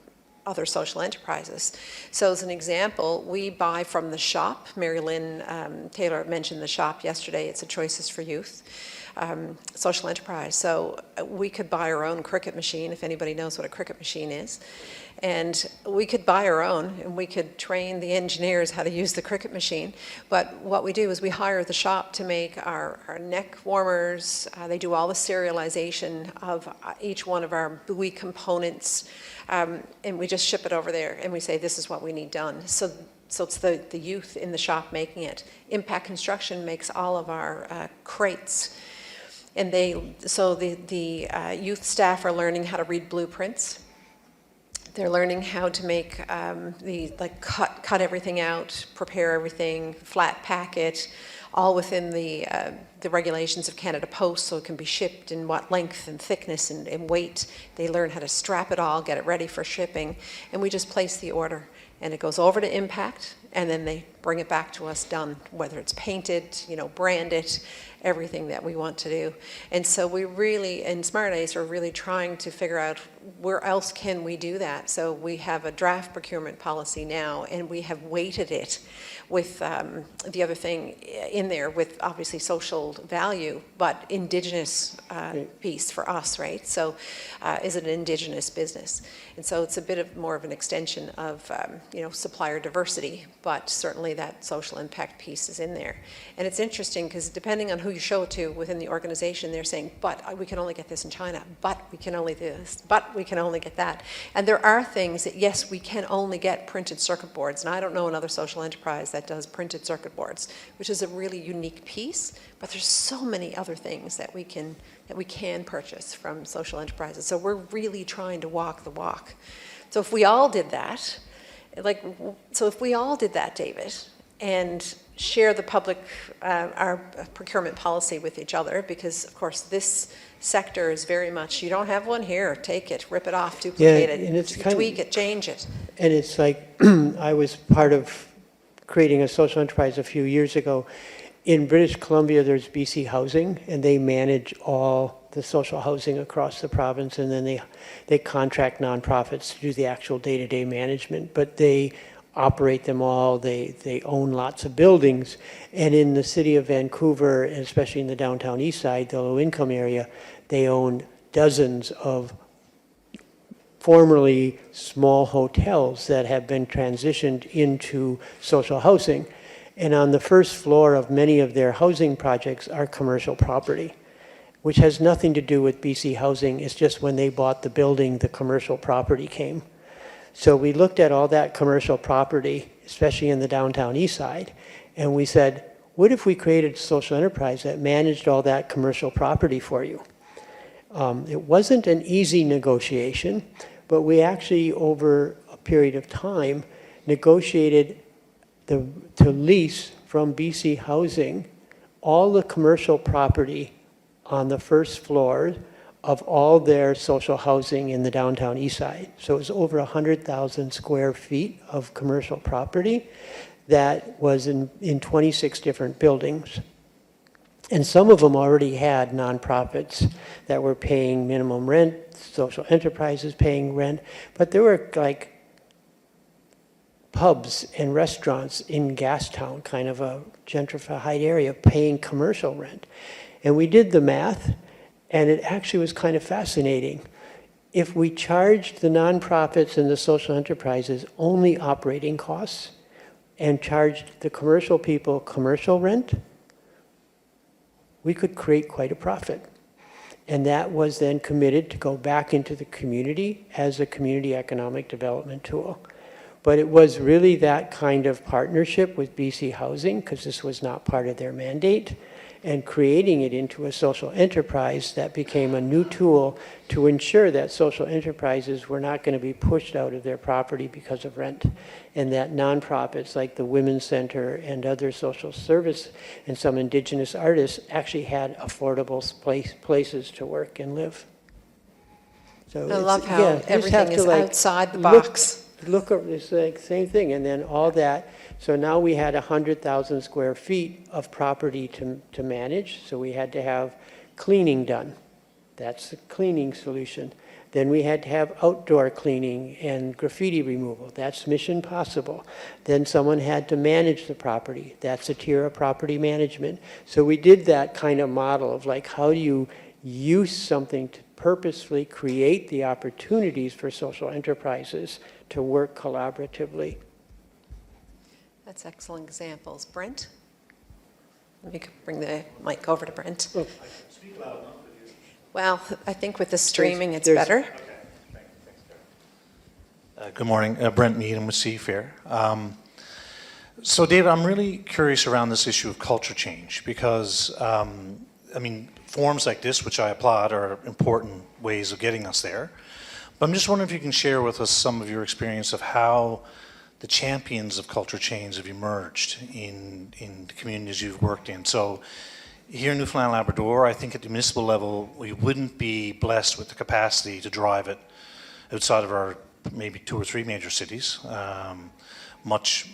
other social enterprises. So as an example, we buy from the shop. Mary Lynn Taylor mentioned the shop yesterday. It's a Choices for Youth social enterprise. So we could buy our own cricket machine, if anybody knows what a cricket machine is. And we could buy our own, and we could train the engineers how to use the cricket machine. But what we do is we hire the shop to make our neck warmers. They do all the serialization of each one of our buoy components. And we just ship it over there, and we say, this is what we need done. So it's the youth in the shop making it. Impact Construction makes all of our crates. And the youth staff are learning how to read blueprints. They're learning how to make cut everything out, prepare everything, flat pack it, all within the regulations of Canada Post, so it can be shipped in what length and thickness and weight. They learn how to strap it all, get it ready for shipping, and we just place the order. And it goes over to Impact, and then they bring it back to us done, whether it's painted, branded, everything that we want to do. And so we really, in Smart Ace, are really trying to figure out where else can we do that. So we have a draft procurement policy now, and we have weighted it with the other thing in there with obviously social value, but Indigenous piece for us, right? So is it an Indigenous business? And so it's a bit of more of an extension of supplier diversity, but certainly that social impact piece is in there. And it's interesting because depending on who you show it to within the organization, they're saying, but we can only get this in China, but we can only do this, but we can only get that. And there are things that, yes, we can only get printed circuit boards. And I don't know another social enterprise that does printed circuit boards, which is a really unique piece, but there's so many other things that we can purchase from social enterprises. So we're really trying to walk the walk. So if we all did that, David, and share the public, our procurement policy with each other, because of course this sector is very much, you don't have one here, take it, rip it off, duplicate it, and it's tweak it, change it. And it's like, I was part of creating a social enterprise a few years ago. In British Columbia, there's BC Housing, and they manage all the social housing across the province, and then they contract nonprofits to do the actual day-to-day management, but they operate them all. They own lots of buildings. And in the city of Vancouver, and especially in the downtown east side, the low-income area, they own dozens of formerly small hotels that have been transitioned into social housing. And on the first floor of many of their housing projects are commercial property, which has nothing to do with BC Housing. It's just when they bought the building, the commercial property came. So we looked at all that commercial property, especially in the downtown east side, and we said, what if we created a social enterprise that managed all that commercial property for you? It wasn't an easy negotiation, but we actually, over a period of time, negotiated to lease from BC Housing all the commercial property on the first floor of all their social housing in the downtown east side. So it was over 100,000 square feet of commercial property that was in 26 different buildings. And some of them already had nonprofits that were paying minimum rent, social enterprises paying rent, but there were like pubs and restaurants in Gastown, kind of a gentrified area, paying commercial rent. And we did the math, and it actually was kind of fascinating. If we charged the nonprofits and the social enterprises only operating costs and charged the commercial people commercial rent, we could create quite a profit. And that was then committed to go back into the community as a community economic development tool. But it was really that kind of partnership with BC Housing, because this was not part of their mandate, and creating it into a social enterprise that became a new tool to ensure that social enterprises were not going to be pushed out of their property because of rent, and that nonprofits like the Women's Center and other social service and some Indigenous artists actually had affordable places to work and live. So I love how everything is outside the box. Look, it's like same thing, and then all that. So now we had 100,000 square feet of property to manage, so we had to have cleaning done. That's the cleaning solution. Then we had to have outdoor cleaning and graffiti removal. That's mission possible. Then someone had to manage the property. That's a tier of property management. So we did that kind of model of like, how do you use something to purposefully create the opportunities for social enterprises to work collaboratively. That's excellent examples. Brent? Let me bring the mic over to Brent. Oh. Speak loud enough with you. Well, I think with the streaming, it's there's- better. Okay. Thanks, Carol. Good morning. Brent Mead with Seafair. So, David, I'm really curious around this issue of culture change because, I mean, forums like this, which I applaud, are important ways of getting us there. But I'm just wondering if you can share with us some of your experience of how the champions of culture change have emerged in the communities you've worked in. So here in Newfoundland and Labrador, I think at the municipal level, we wouldn't be blessed with the capacity to drive it outside of our maybe 2 or 3 major cities much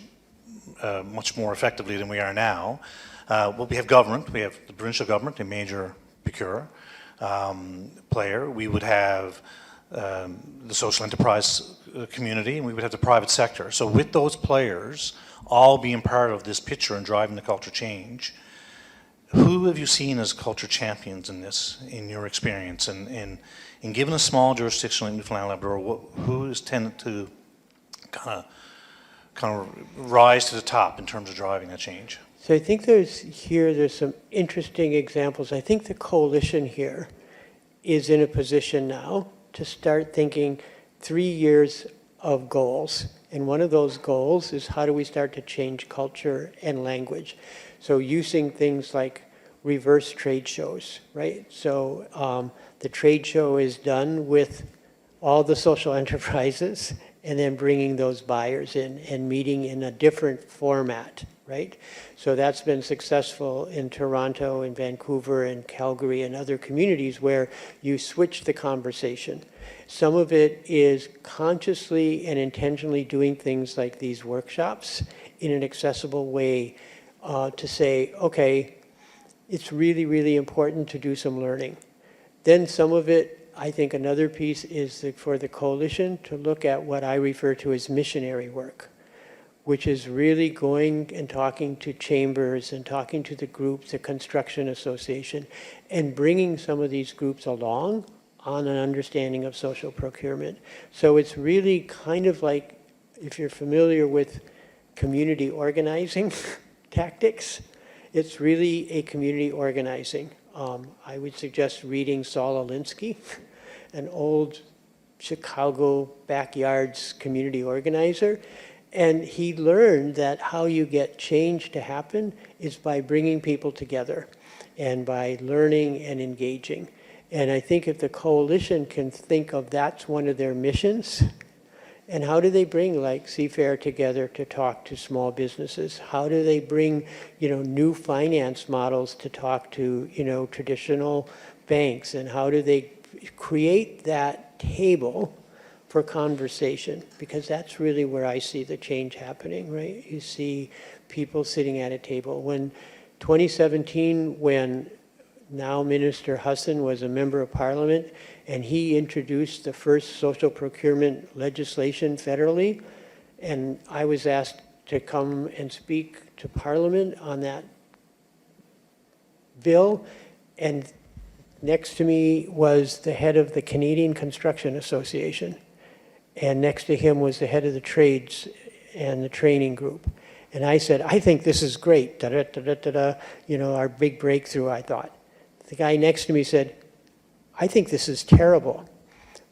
more effectively than we are now. Well, we have government. We have the provincial government, a major procurer player. We would have the social enterprise community, and we would have the private sector. So with those players all being part of this picture and driving the culture change, who have you seen as culture champions in this, in your experience? And given a small jurisdiction like Newfoundland and Labrador, who has tended to kind of rise to the top in terms of driving that change? So I think there's some interesting examples. I think the coalition here is in a position now to start thinking 3 years of goals. And one of those goals is how do we start to change culture and language? So using things like reverse trade shows, right? So the trade show is done with all the social enterprises and then bringing those buyers in and meeting in a different format, right? So that's been successful in Toronto and Vancouver and Calgary and other communities where you switch the conversation. Some of it is consciously and intentionally doing things like these workshops in an accessible way to say, okay, it's really, really important to do some learning. Then some of it, I think another piece is for the coalition to look at what I refer to as missionary work, which is really going and talking to chambers and talking to the groups, the construction association, and bringing some of these groups along on an understanding of social procurement. So it's really kind of like, if you're familiar with community organizing tactics, it's really a community organizing. I would suggest reading Saul Alinsky, an old Chicago backyards community organizer. And he learned that how you get change to happen is by bringing people together and by learning and engaging. And I think if the coalition can think of that's one of their missions, and how do they bring like Seafair together to talk to small businesses? How do they bring, new finance models to talk to, traditional banks? And how do they create that table for conversation? Because that's really where I see the change happening, right? You see people sitting at a table. When 2017, when now Minister Husson was a member of Parliament, and he introduced the first social procurement legislation federally, and I was asked to come and speak to Parliament on that bill, and next to me was the head of the Canadian Construction Association, and next to him was the head of the trades and the training group. And I said, I think this is great, our big breakthrough, I thought. The guy next to me said, I think this is terrible,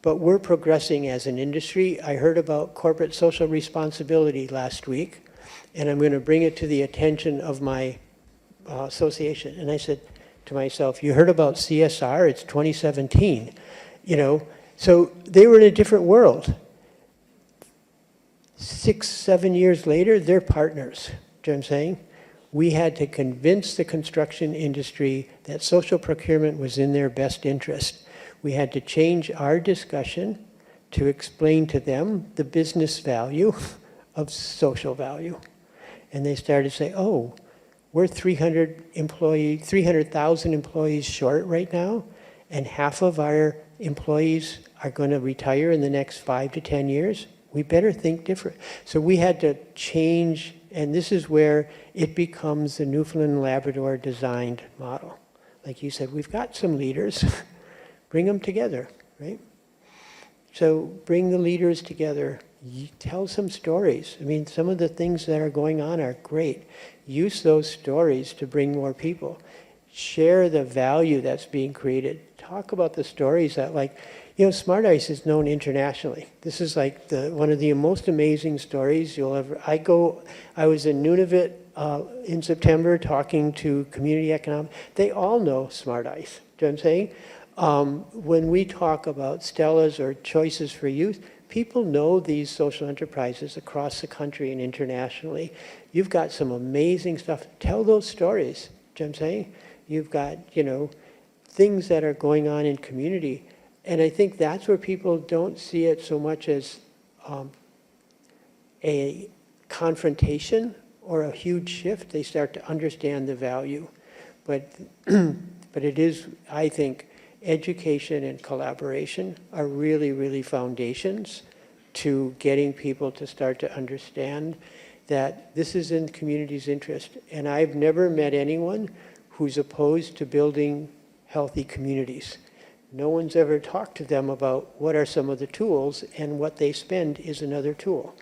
but we're progressing as an industry. I heard about corporate social responsibility last week, and I'm going to bring it to the attention of my association. And I said to myself, you heard about CSR? It's 2017. So they were in a different world. 6, 7 years later, they're partners. Do you know what I'm saying? We had to convince the construction industry that social procurement was in their best interest. We had to change our discussion to explain to them the business value of social value. And they started to say, oh, we're 300,000 employees short right now, and half of our employees are going to retire in the next 5 to 10 years, we better think different. So we had to change, and this is where it becomes the Newfoundland and Labrador designed model. Like you said, we've got some leaders, bring them together, right? So bring the leaders together, tell some stories. I mean, some of the things that are going on are great. Use those stories to bring more people. Share the value that's being created. Talk about the stories that, like, Smart Ice is known internationally. This is like one of the most amazing stories you'll ever. I was in Nunavut in September talking to community economic. They all know Smart Ice. Do you know what I'm saying? When we talk about Stella's or Choices for Youth, people know these social enterprises across the country and internationally. You've got some amazing stuff. Tell those stories. Do you know what I'm saying? You've got, things that are going on in community. And I think that's where people don't see it so much as a confrontation or a huge shift. They start to understand the value. But it is, I think, education and collaboration are really, really foundations to getting people to start to understand that this is in the community's interest. And I've never met anyone who's opposed to building healthy communities. No one's ever talked to them about what are some of the tools, and what they spend is another tool.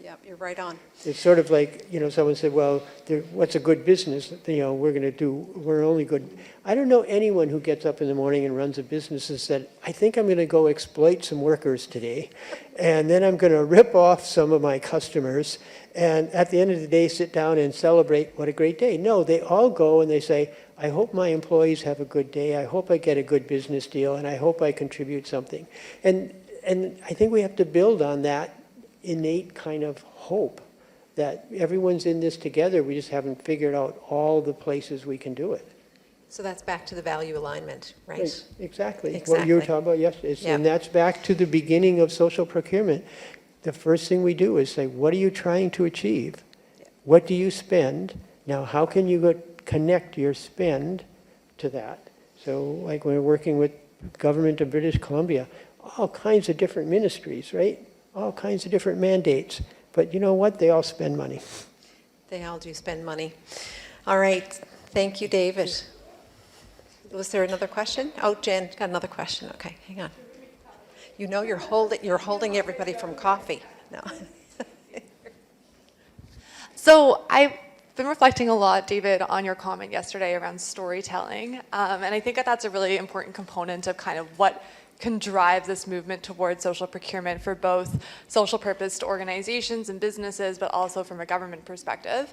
Yeah, you're right on. It's sort of like, someone said, well, what's a good business? We're only good. I don't know anyone who gets up in the morning and runs a business and said, I think I'm going to go exploit some workers today, and then I'm going to rip off some of my customers, and at the end of the day, sit down and celebrate what a great day. No, they all go and they say, I hope my employees have a good day, I hope I get a good business deal, and I hope I contribute something. And I think we have to build on that innate kind of hope that everyone's in this together. We just haven't figured out all the places we can do it. So that's back to the value alignment, right? Exactly. What you were talking about yesterday. Yeah. And that's back to the beginning of social procurement. The first thing we do is say, what are you trying to achieve? Yeah. What do you spend? Now, how can you connect your spend to that? So like when we're working with government of British Columbia, all kinds of different ministries, right? All kinds of different mandates. But you know what? They all spend money. They all do spend money. All right. Thank you, David. Was there another question? Oh, Jen got another question. Okay, hang on. You're holding everybody from coffee. No. So I've been reflecting a lot, David, on your comment yesterday around storytelling. And I think that that's a really important component of kind of what can drive this movement towards social procurement for both social purpose organizations and businesses, but also from a government perspective.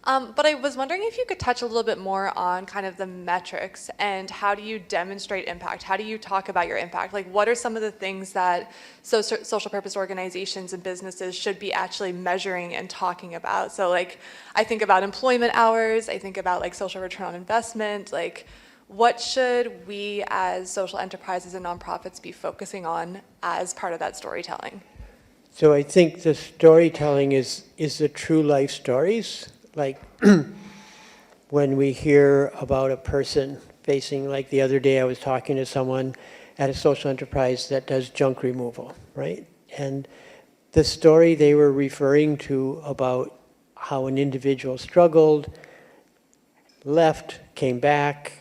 But I was wondering if you could touch a little bit more on kind of the metrics and how do you demonstrate impact? How do you talk about your impact? Like, what are some of the things that social purpose organizations and businesses should be actually measuring and talking about? So like, I think about employment hours, I think about like social return on investment, like what should we as social enterprises and nonprofits be focusing on as part of that storytelling? So I think the storytelling is the true life stories. Like when we hear about a person facing, like the other day I was talking to someone at a social enterprise that does junk removal, right? And the story they were referring to about how an individual struggled, left, came back,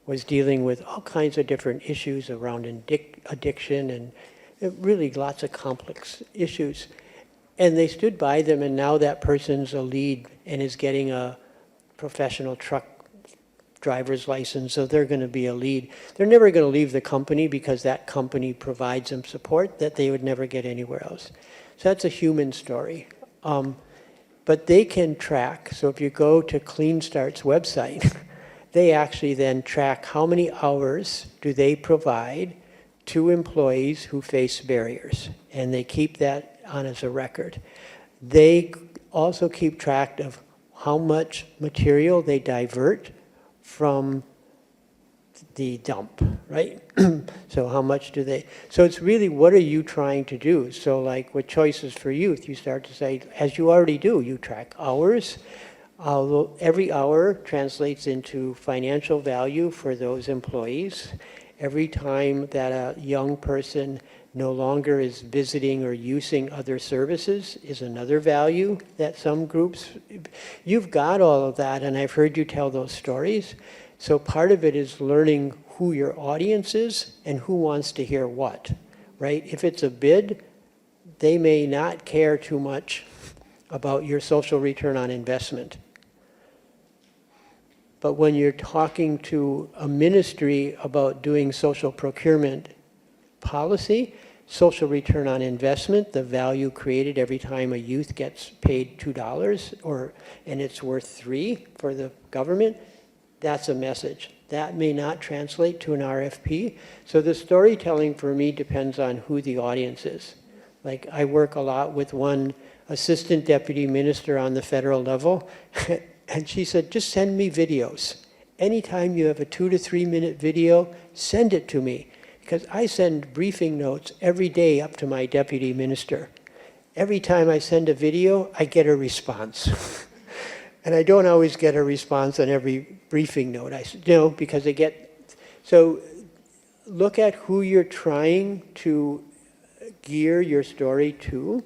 was dealing with all kinds of different issues around addiction and really lots of complex issues. And they stood by them, and now that person's a lead and is getting a professional truck driver's license, so they're going to be a lead. They're never going to leave the company because that company provides them support that they would never get anywhere else. So that's a human story. But they can track. So if you go to Clean Start's website, they actually then track how many hours do they provide to employees who face barriers. And they keep that on as a record. They also keep track of how much material they divert from the dump, right? So how much do they, so it's really what are you trying to do? So like with Choices for Youth, you start to say, as you already do, you track hours, Although every hour translates into financial value for those employees. Every time that a young person no longer is visiting or using other services is another value that some groups, you've got all of that, and I've heard you tell those stories. So part of it is learning who your audience is and who wants to hear what, right? If it's a bid, they may not care too much about your social return on investment. But when you're talking to a ministry about doing social procurement policy, social return on investment, the value created every time a youth gets paid $2 and it's worth $3 for the government, that's a message. That may not translate to an RFP. So the storytelling for me depends on who the audience is. Like I work a lot with one assistant deputy minister on the federal level, and she said, just send me videos. Anytime you have a 2 to 3 minute video, send it to me. Because I send briefing notes every day up to my deputy minister. Every time I send a video, I get a response. And I don't always get a response on every briefing note. Because they get... So look at who you're trying to gear your story to,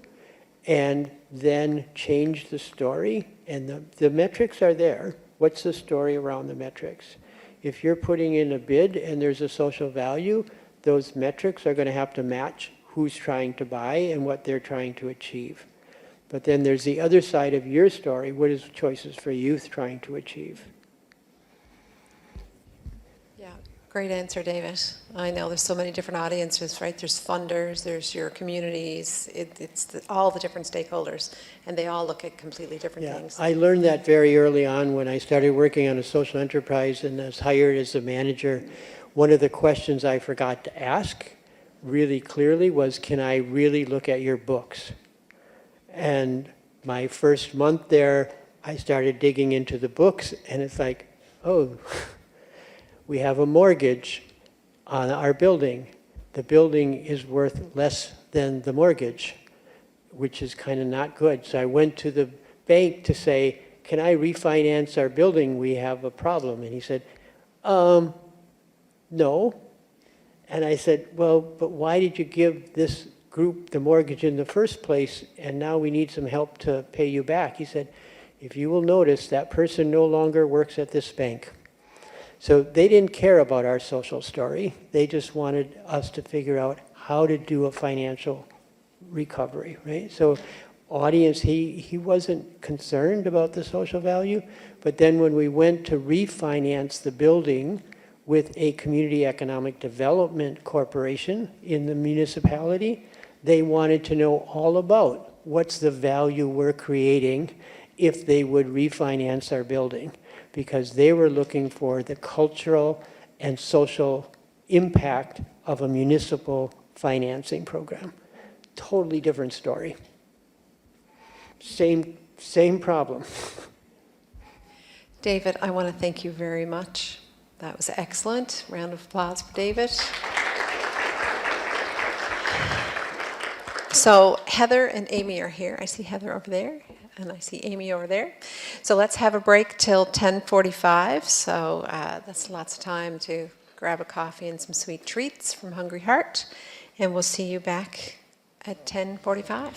and then change the story. And the metrics are there. What's the story around the metrics? If you're putting in a bid and there's a social value, those metrics are going to have to match who's trying to buy and what they're trying to achieve. But then there's the other side of your story. What is Choices for Youth trying to achieve? Yeah, great answer, David. I know there's so many different audiences, right? There's funders, there's your communities, all the different stakeholders, and they all look at completely different things. I learned that very early on when I started working on a social enterprise and was hired as a manager. One of the questions I forgot to ask really clearly was, can I really look at your books? And my first month there, I started digging into the books, and it's like, oh, we have a mortgage on our building. The building is worth less than the mortgage, which is kind of not good. So I went to the bank to say, can I refinance our building? We have a problem. And he said, no. And I said, well, but why did you give this group the mortgage in the first place, and now we need some help to pay you back? He said, if you will notice, that person no longer works at this bank. So they didn't care about our social story. They just wanted us to figure out how to do a financial recovery, right? So audience, he wasn't concerned about the social value, but then when we went to refinance the building with a community economic development corporation in the municipality, they wanted to know all about what's the value we're creating if they would refinance our building, because they were looking for the cultural and social impact of a municipal financing program. Totally different story. Same problem. David, I want to thank you very much. That was excellent. Round of applause for David. So Heather and Amy are here. I see Heather over there, and I see Amy over there. So let's have a break till 10:45. So that's lots of time to grab a coffee and some sweet treats from Hungry Heart. And we'll see you back at 10:45.